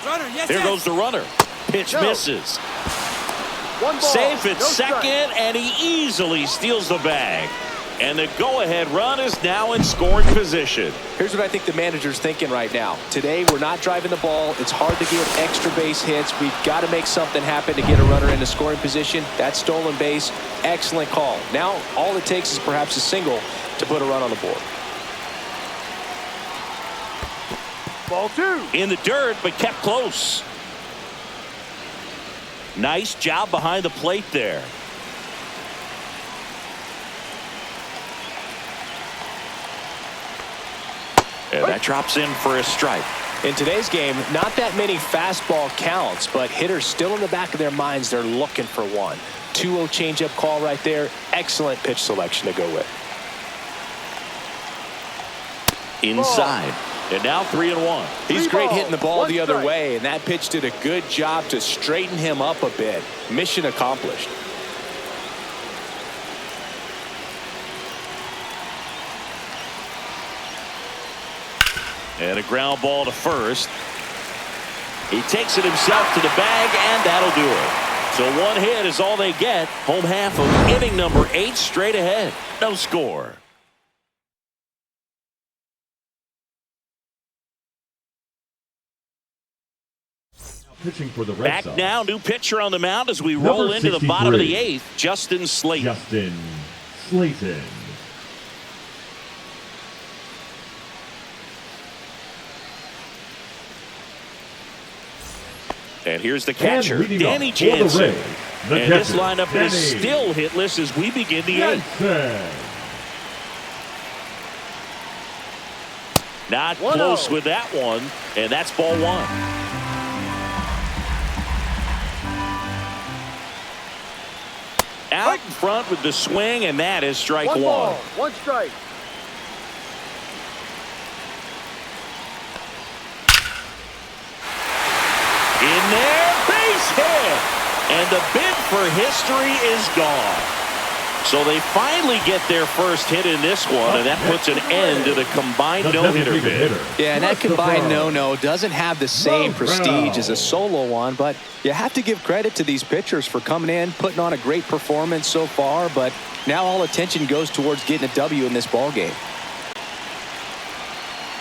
Runner, yes, Here goes the runner. Pitch misses. One ball, Safe at no second, strike. and he easily steals the bag. And the go-ahead run is now in scoring position. Here's what I think the manager's thinking right now. Today, we're not driving the ball. It's hard to get extra base hits. We've got to make something happen to get a runner into scoring position. That stolen base, excellent call. Now, all it takes is perhaps a single to put a run on the board. Ball 2. In the dirt, but kept close. Nice job behind the plate there. And that drops in for a strike. In today's game, not that many fastball counts, but hitters still in the back of their minds, they're looking for one. 2-0 changeup call right there. Excellent pitch selection to go with. Inside. And now 3-1. He's great hitting the ball the other strike. way, and that pitch did a good job to straighten him up a bit. Mission accomplished. And a ground ball to first. He takes it himself to the bag, and that'll do it. So one hit is all they get. Home half of inning number 8 straight ahead. No score. Pitching for the Red Back Sox. now, new pitcher on the mound as we roll Number into the bottom of the 63. 8th. Justin Slayton. Justin Slayton. And here's the catcher, leading Danny off for the Jansen. Rays, the And this catcher, lineup is Danny still hitless as we begin the 8th. Jansen. Not 1-0. close with that one, and that's ball 1. Out in front with the swing, and that is strike 1. One ball, 1 strike. In there, base hit, and the bid for history is gone. So they finally get their first hit in this one, and that puts an end to the combined The no-hitter designated bid. hitter, Yeah, and that combined Christopher no-no doesn't have the same prestige as a solo one, but you have to give credit to these pitchers for coming in, putting on a great performance so far, but now all attention goes towards getting a W in this ball game.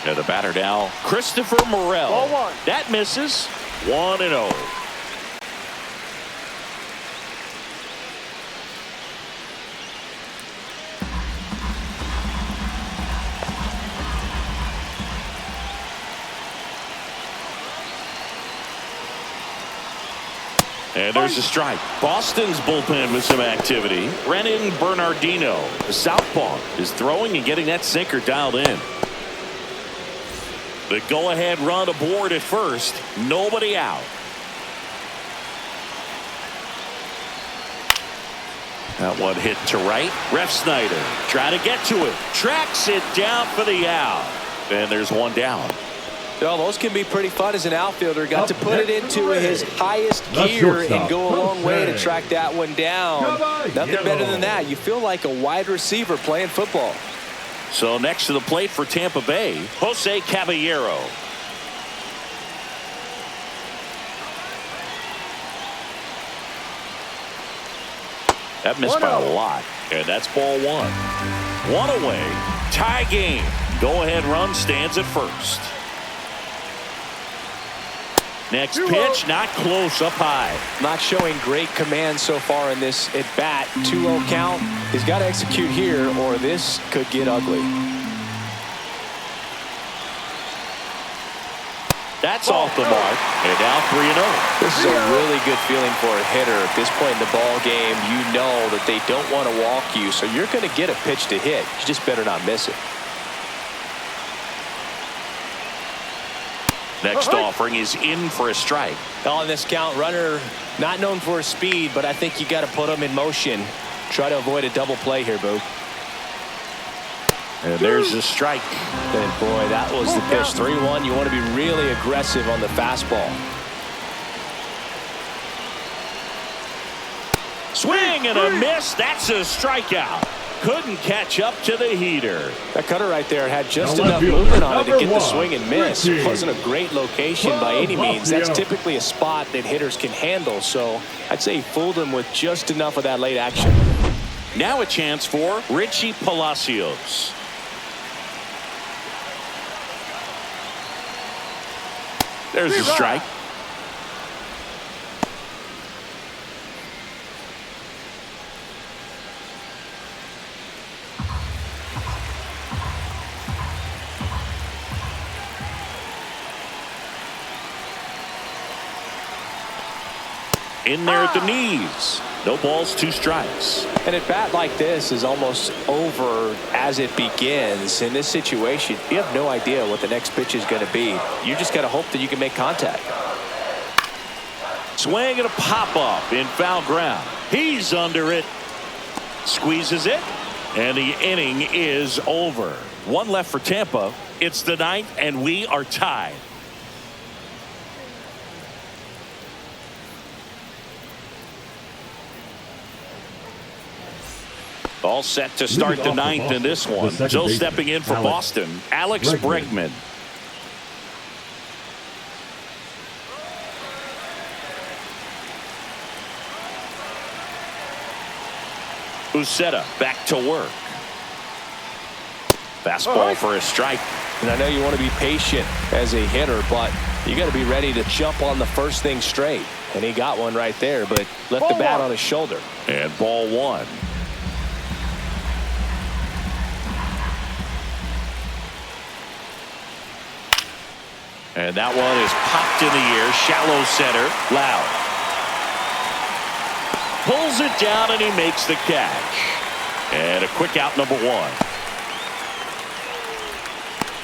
And the batter now, Christopher Morel. Ball 1. That misses. 1-0. And there's a strike. Boston's bullpen with some activity. Brennan Bernardino, the southpaw, is throwing and getting that sinker dialed in. The go-ahead run aboard at first. Nobody out. That one hit to right. Ref Snyder trying to get to it. Tracks it down for the out. And there's one down. Well, those can be pretty fun as an outfielder. Got to put it into his highest The gear and shortstop, go a long way to Jose. track that one down. Nothing better than that. You feel like a wide receiver playing football. So next to the plate for Tampa Bay, Jose Caballero. That missed by a lot, and that's ball 1. 1 away. Tie game. Go-ahead run stands at first. Next pitch, not close, up high. Not showing great command so far in this at bat. 2-0 count. He's got to execute here, or this could get ugly. That's off the mark, and now 3-0. This is a really good feeling for a hitter. At this point in the ball game, you know that they don't want to walk you, so you're going to get a pitch to hit. You just better not miss it. Next offering is in for a strike. On this count, runner not known for his speed, but I think you got to put him in motion. Try to avoid a double play here, Boo. And there's the strike. And boy, that was the pitch. 3-1. You want to be really aggressive on the fastball. Swing and a miss. That's a strikeout. Couldn't catch up to the heater. That cutter right there had just Now enough left fielder, movement on it to number get the one, swing and miss. Richie. It wasn't a great location by any means. That's Buffalo. typically a spot that hitters can handle. So I'd say he fooled him with just enough of that late action. Now a chance for Richie Palacios. There's a strike. In there at the knees. No balls, 2 strikes. And at bat like this is almost over as it begins. In this situation, you have no idea what the next pitch is going to be. You just got to hope that you can make contact. Swing and a pop-up in foul ground. He's under it. Squeezes it. And the inning is over. 1 left for Tampa. It's the 9th, and we are tied. All set to start the 9th in this one. So stepping in for Boston, Alex Bregman. Uceta back to work. Fastball for a strike. And I know you want to be patient as a hitter, but you got to be ready to jump on the first thing straight. And he got one right there, but left the bat on his shoulder. And ball 1. And that one is popped in the air. Shallow center. Loud. Pulls it down and he makes the catch. And a quick out, number 1.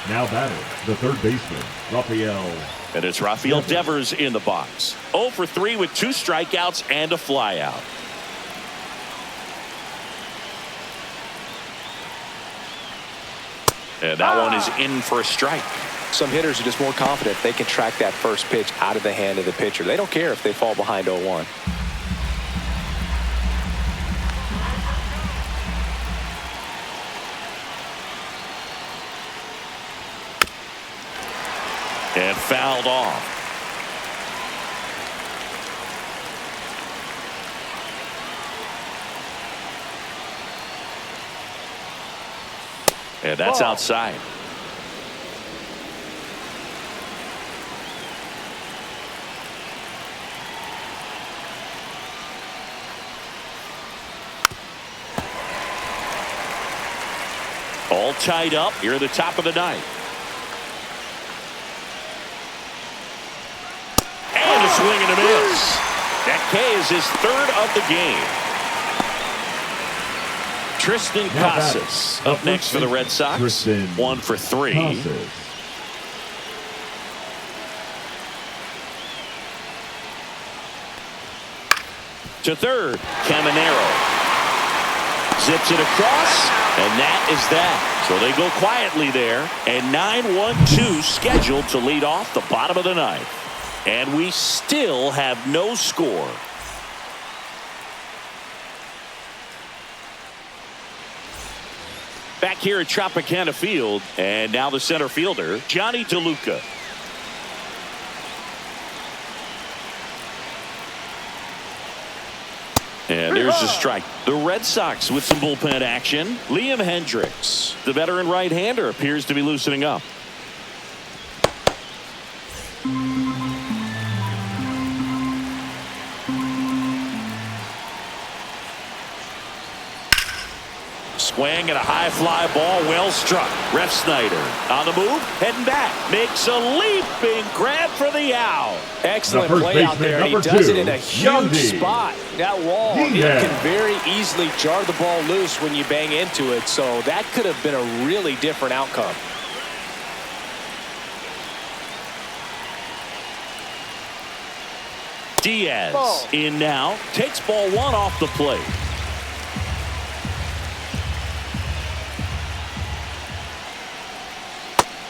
Now batting, the third baseman, Rafael. And it's Rafael Devers in the box. 0 for 3 with 2 strikeouts and a flyout. And that one is in for a strike. Some hitters are just more confident they can track that first pitch out of the hand of the pitcher. They don't care if they fall behind 0-1. And fouled off. And that's outside. All tied up here at the top of the 9th. And a swing and a miss. That K is his 3rd of the game. Tristan Casas up next for the Red Sox. 1 for 3. Casas. To third, Caminero. Zips it across, and that is that. So they go quietly there, and 9-1-2 scheduled to lead off the bottom of the 9th. And we still have no score. Back here at Tropicana Field, and now the center fielder, Johnny DeLuca. And there's a strike. The Red Sox with some bullpen action. Liam Hendricks, the veteran right-hander, appears to be loosening up. Swing and a high fly ball, well struck. Ref Snyder on the move, heading back, makes a leaping grab for the out. Excellent The first play out there. baseman, He number does it 2, in a huge Yandy. spot. That wall, it Yeah. can very easily jar the ball loose when you bang into it. So that could have been a really different outcome. Diaz in now, takes ball 1 off the plate.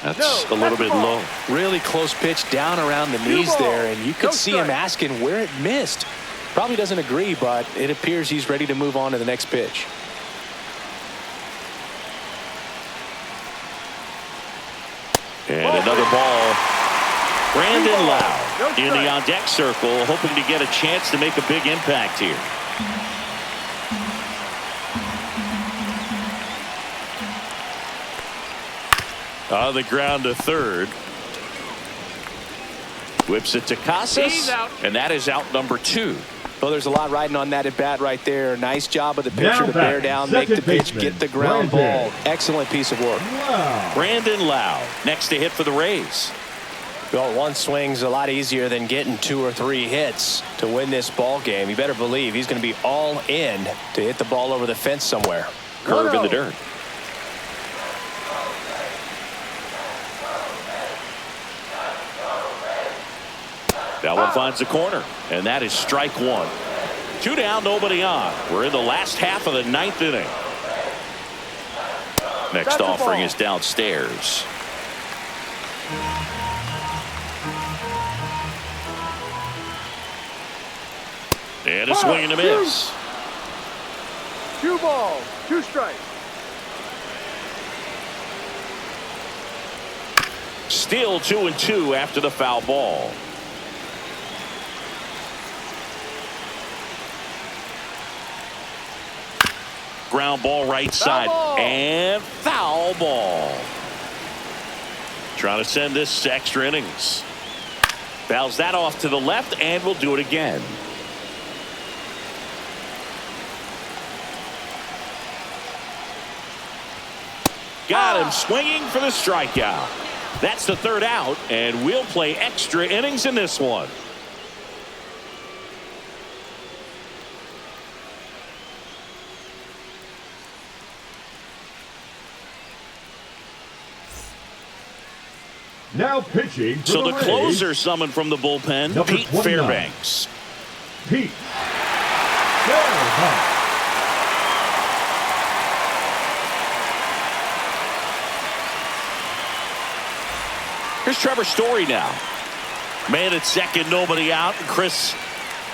That's a little bit low. Really close pitch down around the knees there, and you could see him asking where it missed. Probably doesn't agree, but it appears he's ready to move on to the next pitch. And another ball. Brandon Lowe in the on-deck circle, hoping to get a chance to make a big impact here. On the ground to third. Whips it to Casas, and that is out number 2. Well, there's a lot riding on that at bat right there. Nice job of the pitcher to bear down, make the pitch, get the ground ball. Excellent piece of work. Wow. Brandon Lowe next to hit for the Rays. Well, one swing's a lot easier than getting 2 or 3 hits to win this ball game. You better believe he's going to be all in to hit the ball over the fence somewhere. Curve in the dirt. That one finds the corner, and that is strike 1. 2 down, nobody on. We're in the last half of the 9th inning. Next offering is downstairs. And a swing and a miss. 2 balls, 2 strikes. Still 2-2 after the foul ball. Ground ball right side and foul ball. Trying to send this to extra innings. Fouls that off to the left and will do it again. Got him swinging for the strikeout. That's the 3rd out, and we'll play extra innings in this one. Now pitching for So the Rays, closer summoned from the bullpen, number Pete 29. Fairbanks. Pete Fairbanks. Here's Trevor Story now. Man at second, nobody out. Chris,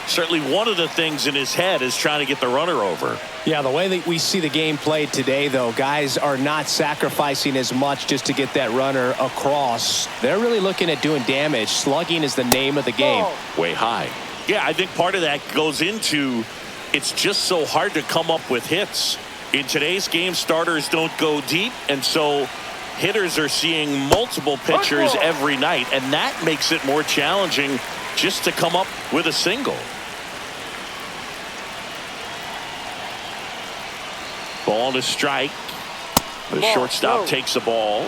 certainly one of the things in his head is trying to get the runner over. Yeah, the way that we see the game played today, though, guys are not sacrificing as much just to get that runner across. They're really looking at doing damage. Slugging is the name of the game. Way high. Yeah, I think part of that goes into it's just so hard to come up with hits. In today's game, starters don't go deep, and so hitters are seeing multiple pitchers every night, and that makes it more challenging just to come up with a single. Ball to strike. The shortstop takes the ball.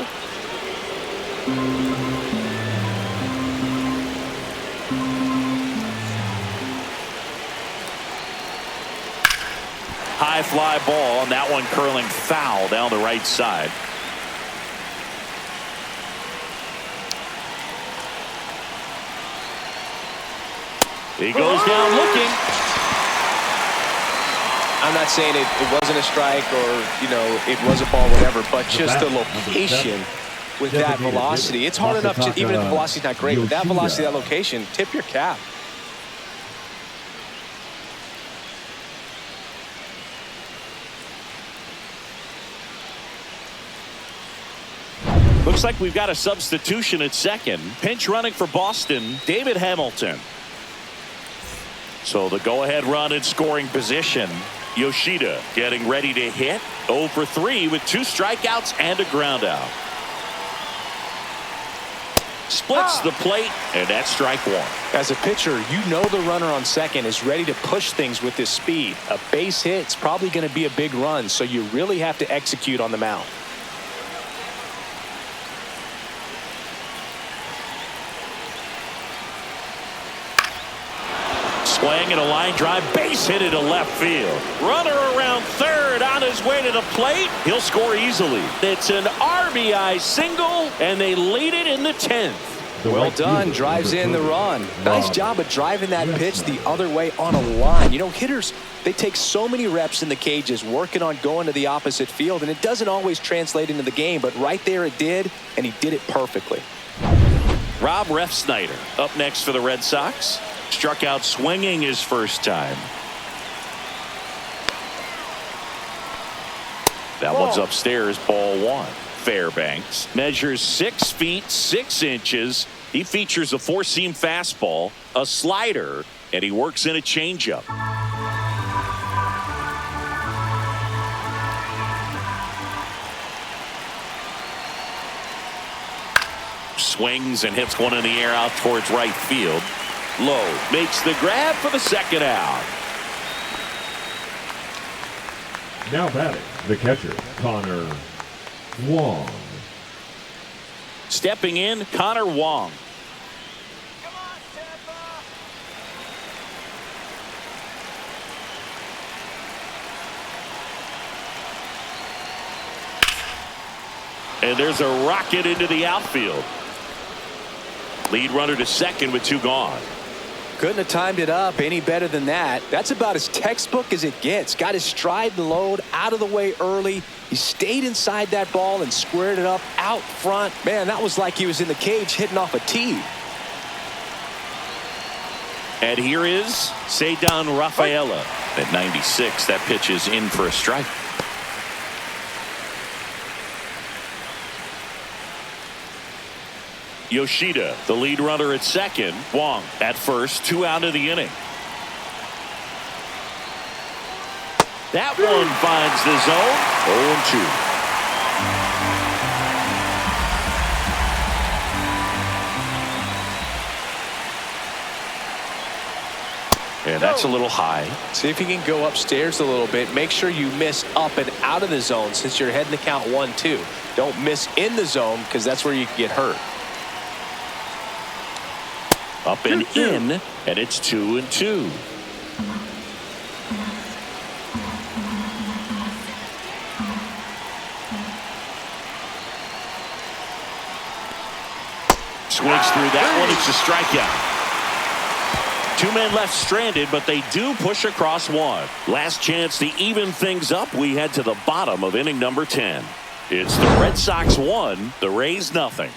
High fly ball, and that one curling foul down the right side. He goes down looking. I'm not saying it wasn't a strike or, you know, it was a ball, whatever, but just the location with that velocity. It's hard enough to, even if the velocity's not great, with that velocity, that location, tip your cap. Looks like we've got a substitution at second. Pinch running for Boston, David Hamilton. So the go-ahead run in scoring position. Yoshida getting ready to hit. 0 for 3 with 2 strikeouts and a ground out. Splits the plate, and that's strike 1. As a pitcher, you know the runner on second is ready to push things with his speed. A base hit's probably going to be a big run, so you really have to execute on the mound. Swing and a line drive, base hit into left field. Runner around third on his way to the plate. He'll score easily. It's an RBI single, and they lead it in the 10th. Well done. Drives in the run. Nice job of driving that pitch the other way on a line. You know, hitters, They take so many reps in the cages working on going to the opposite field, and it doesn't always translate into the game, but right there it did, and he did it perfectly. Rob Refsnyder up next for the Red Sox. Struck out swinging his first time. That one's upstairs, ball one. Fairbanks measures 6 feet 6 inches. He features a four-seam fastball, a slider, and he works in a changeup. Swings and hits one in the air out towards right field. Lowe makes the grab for the second out. Now batting, the catcher, Connor Wong. Stepping in, Connor Wong. And there's a rocket into the outfield. Lead runner to second with 2 gone. Couldn't have timed it up any better than that. That's about as textbook as it gets. Got his stride and load out of the way early. He stayed inside that ball and squared it up out front. Man, that was like he was in the cage hitting off a tee. And here is Ceddanne Rafaela. At 96, that pitch is in for a strike. Yoshida, the lead runner at second. Wong at first, 2 out of the inning. That one finds the zone. 0-2. And that's a little high. See if you can go upstairs a little bit. Make sure you miss up and out of the zone since you're heading to count 1-2. Don't miss in the zone because that's where you can get hurt. Up and in, and it's 2-2. Swings through that one. It's a strikeout. 2 men left stranded, but they do push across one. Last chance to even things up. We head to the bottom of inning number 10. It's the Red Sox 1, the Rays nothing.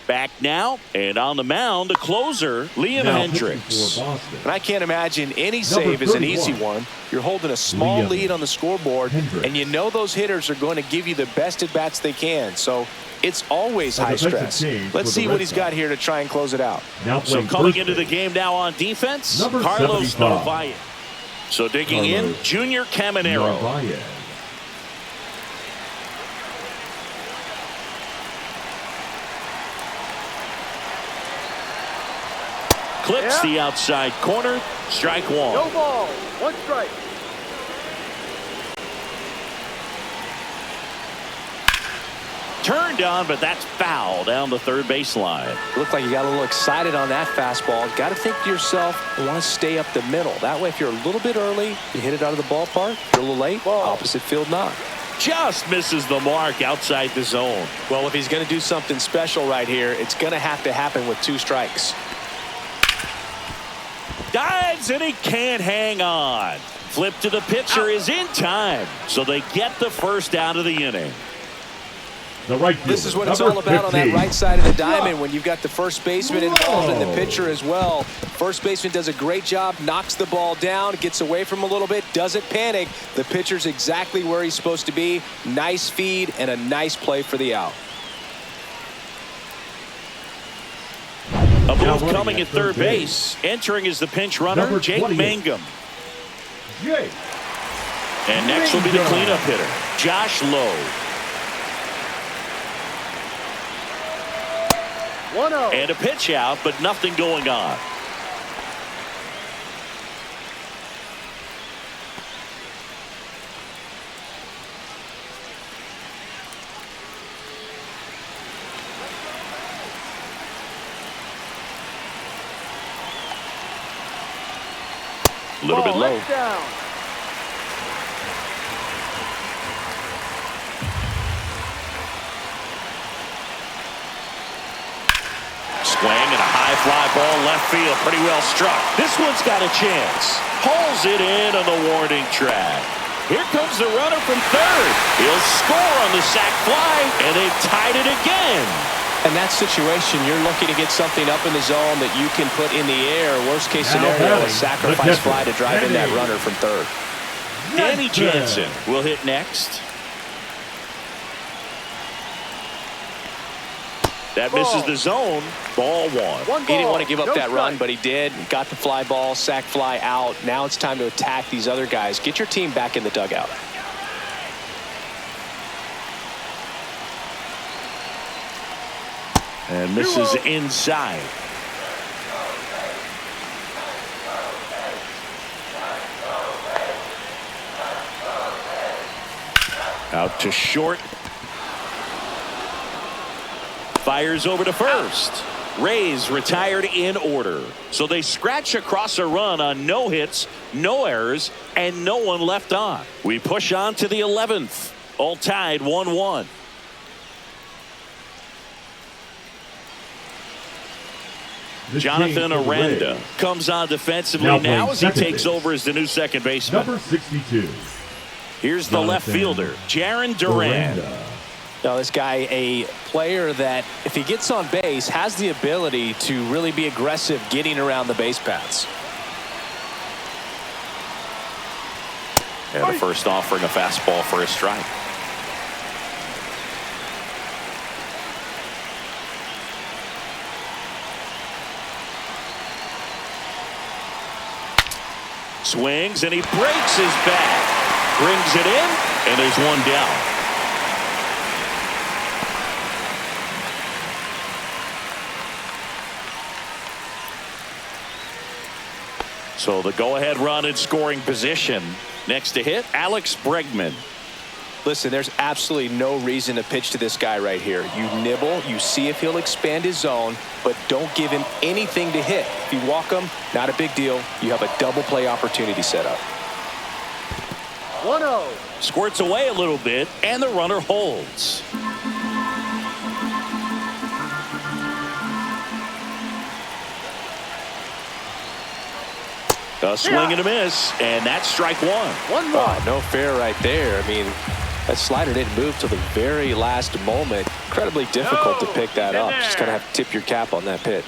Back now, and on the mound, the closer, Liam Hendricks. And I can't imagine any save is an easy one. You're holding a small lead on the scoreboard, and you know those hitters are going to give you the best at-bats they can. So it's always high stress. Let's see what he's got here to try and close it out. So coming into the game now on defense, Carlos Narvaez. So digging in, Junior Caminero. Clips the outside corner. Strike 1. No ball. 1 strike. Turned on, but that's foul down the third baseline. Looked like you got a little excited on that fastball. Got to think to yourself, I want to stay up the middle. That way, if you're a little bit early, you hit it out of the ballpark. If you're a little late, opposite field knock. Just misses the mark outside the zone. Well, if he's going to do something special right here, it's going to have to happen with 2 strikes. Dives and he can't hang on. Flip to the pitcher is in time. So they get the first out of the inning. This is what it's all about on that right side of the diamond when you've got the first baseman involved and the pitcher as well. First baseman does a great job, knocks the ball down, gets away from him a little bit, doesn't panic. The pitcher's exactly where he's supposed to be. Nice feed and a nice play for the out. A move coming at third base. Entering is the pinch runner, Jake Mangum. And next will be the cleanup hitter, Josh Lowe. 1-0. And a pitch out, but nothing going on. A little bit low. fly ball left field, pretty well struck. This one's got a chance. Hauls it in on the warning track. Here comes the runner from third. He'll score on the sac fly, and they've tied it again. In that situation, you're looking to get something up in the zone that you can put in the air. Worst case scenario, a sacrifice fly to drive in that runner from third. Danny Jansen will hit next. That misses the zone. Ball one. He didn't want to give up that run, strike. but he did. Got the fly ball, sac fly out. Now it's time to attack these other guys. Get your team back in the dugout. And misses inside. Out to short. Fires over to first. Rays retired in order. So they scratch across a run on no hits, no errors, and no one left on. We push on to the 11th. All tied 1-1. Jonathan Aranda comes on defensively now as he takes over as the new second baseman. Number 62. Here's the left fielder, Jaron Duran. Now, this guy, a player that, if he gets on base, has the ability to really be aggressive getting around the base paths. And the first offering a fastball for a strike. Swings and he breaks his bat. Brings it in, and there's one down. So the go-ahead run in scoring position. Next to hit, Alex Bregman. Listen, there's absolutely no reason to pitch to this guy right here. You nibble, you see if he'll expand his zone, but don't give him anything to hit. If you walk him, not a big deal. You have a double play opportunity set up. 1-0. Squirts away a little bit, and the runner holds. A swing and a miss, and that's strike one. 1-1. Oh, no fair right there. I mean, that slider didn't move till the very last moment. Incredibly difficult to pick that up. Just kind of have to tip your cap on that pitch.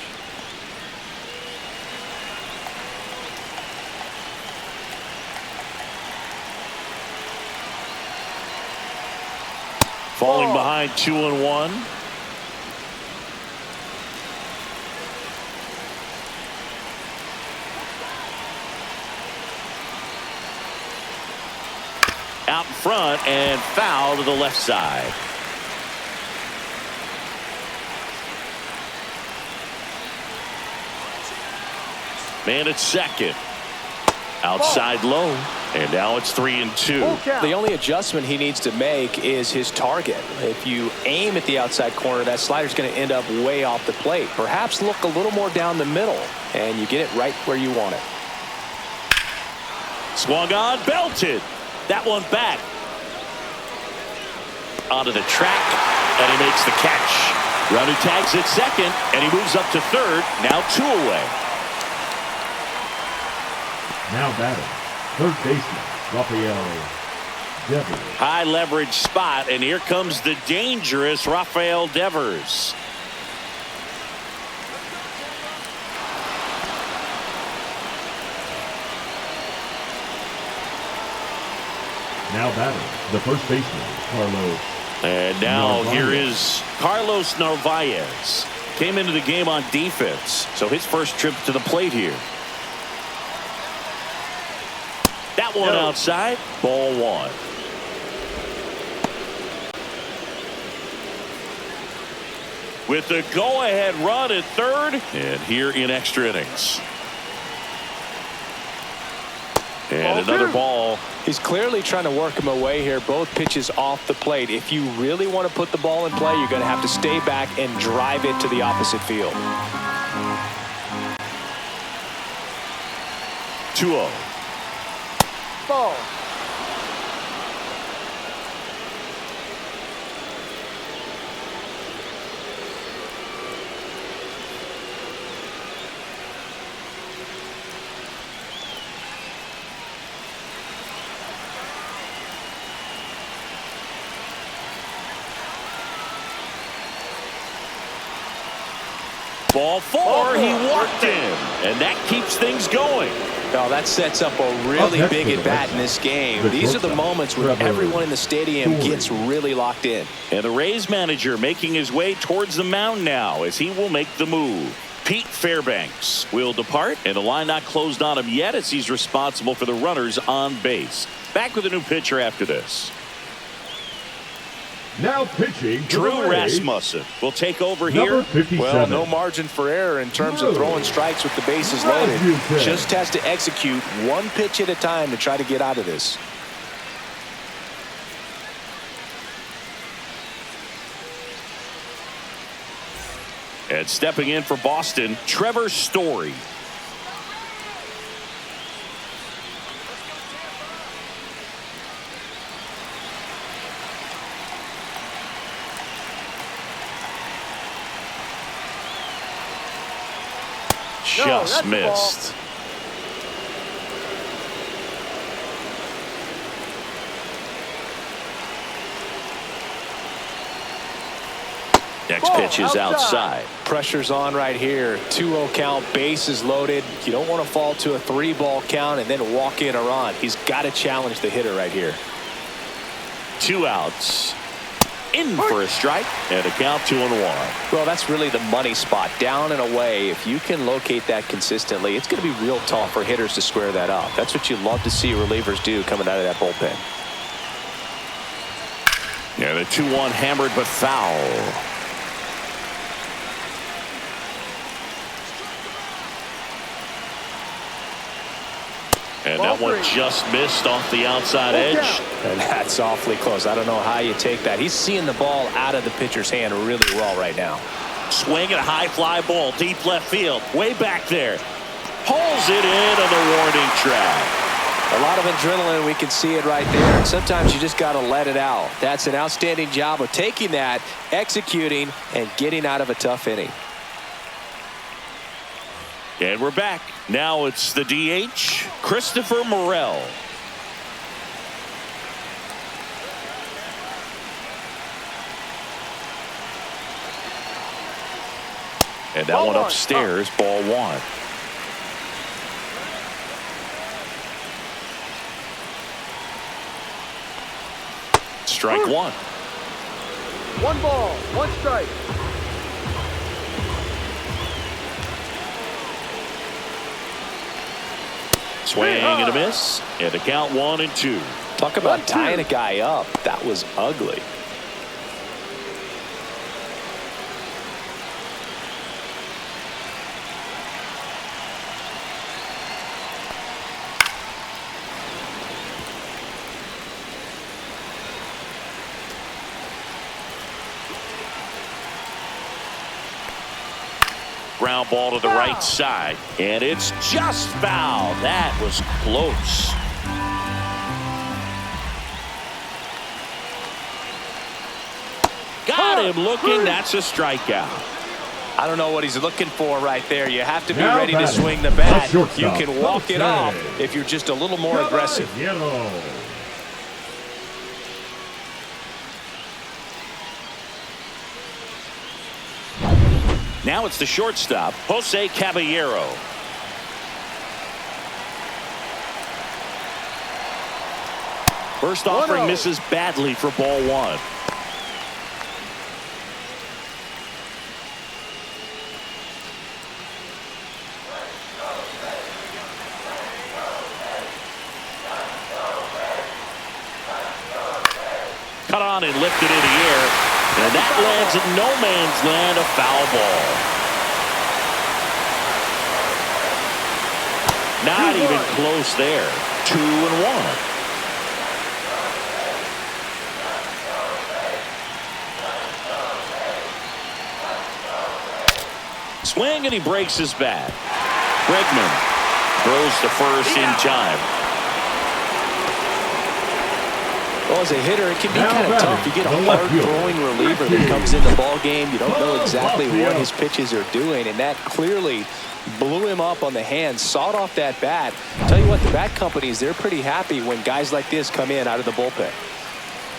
Falling behind 2-1. Out in front and foul to the left side. Man at second. Outside low. And now it's 3-2. The only adjustment he needs to make is his target. If you aim at the outside corner, that slider's going to end up way off the plate. Perhaps look a little more down the middle, and you get it right where you want it. Swung on, belted. That one back. Onto the track, and he makes the catch. Runner tags at second, and he moves up to third. Now 2 away. Now batting, third baseman, Rafael Devers. High leverage spot, and here comes the dangerous Rafael Devers. Now batting, the first baseman, Carlos. And now Narvaez. here is Carlos Narvaez. Came into the game on defense, so his first trip to the plate here. That one outside, ball one. With the go-ahead run at third, and here in extra innings. And another ball. He's clearly trying to work him away here. Both pitches off the plate. If you really want to put the ball in play, you're going to have to stay back and drive it to the opposite field. 2-0. Ball. Ball 4, he walked in, and that keeps things going. Well, that sets up a really big at bat in this game. These are the moments when everyone in the stadium gets really locked in. And the Rays manager making his way towards the mound now as he will make the move. Pete Fairbanks will depart, and the line not closed on him yet as he's responsible for the runners on base. Back with a new pitcher after this. Now pitching, Drew Rasmussen will take over number here. 57. Well, no margin for error in terms of throwing strikes with the bases loaded. Just has to execute one pitch at a time to try to get out of this. And stepping in for Boston, Trevor Story. Just missed. Next pitch is outside. Pressure's on right here. 2-0 count, bases loaded. You don't want to fall to a 3-ball count and then walk in or on. He's got to challenge the hitter right here. 2 outs. In for a strike, and a count 2-1. Well, that's really the money spot. Down and away. If you can locate that consistently, it's going to be real tough for hitters to square that up. That's what you love to see relievers do coming out of that bullpen. Yeah, the 2-1 hammered but foul. And that one just missed off the outside edge. And that's awfully close. I don't know how you take that. He's seeing the ball out of the pitcher's hand really well right now. Swing and a high fly ball deep left field. Way back there. Pulls it in on the warning track. A lot of adrenaline. We can see it right there. And sometimes you just got to let it out. That's an outstanding job of taking that, executing, and getting out of a tough inning. And we're back. Now it's the DH, Christopher Morel. And that one upstairs, ball 1. Strike 1. 1 ball, 1 strike. Swing and a miss, and a count 1-2. Talk about tying a guy up. That was ugly. Ground ball to the right side, and it's just foul. That was close. Got him looking. That's a strikeout. I don't know what he's looking for right there. You have to be ready to swing the bat. You can walk it off if you're just a little more aggressive. Now it's the shortstop, Jose Caballero. First offering misses badly for ball 1. Cut on and lifted in the air. And that lands in no man's land, a foul ball. Not even close there. 2-1. Swing and he breaks his bat. Bregman throws to first in time. Well, as a hitter, it can be kind of tough. You get a hard-throwing reliever that comes in the ball game. You don't know exactly what his pitches are doing, and that clearly blew him up on the hand, sawed off that bat. Tell you what, the bat companies, they're pretty happy when guys like this come in out of the bullpen.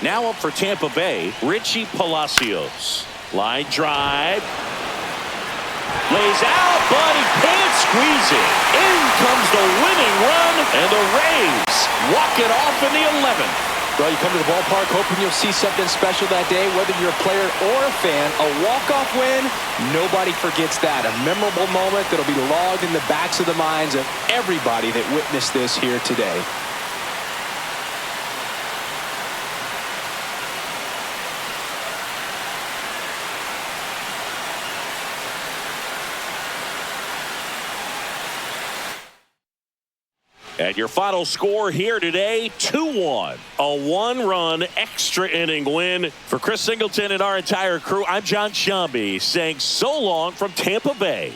Now up for Tampa Bay, Richie Palacios. Line drive. Lays out, but he can't squeeze it. In comes the winning run, and the Rays walk it off in the 11th. Well, you come to the ballpark hoping you'll see something special that day, whether you're a player or a fan. A walk-off win, nobody forgets that. A memorable moment that'll be logged in the backs of the minds of everybody that witnessed this here today. And your final score here today, 2-1. A one-run extra inning win. For Chris Singleton and our entire crew, I'm John Shambi saying so long from Tampa Bay.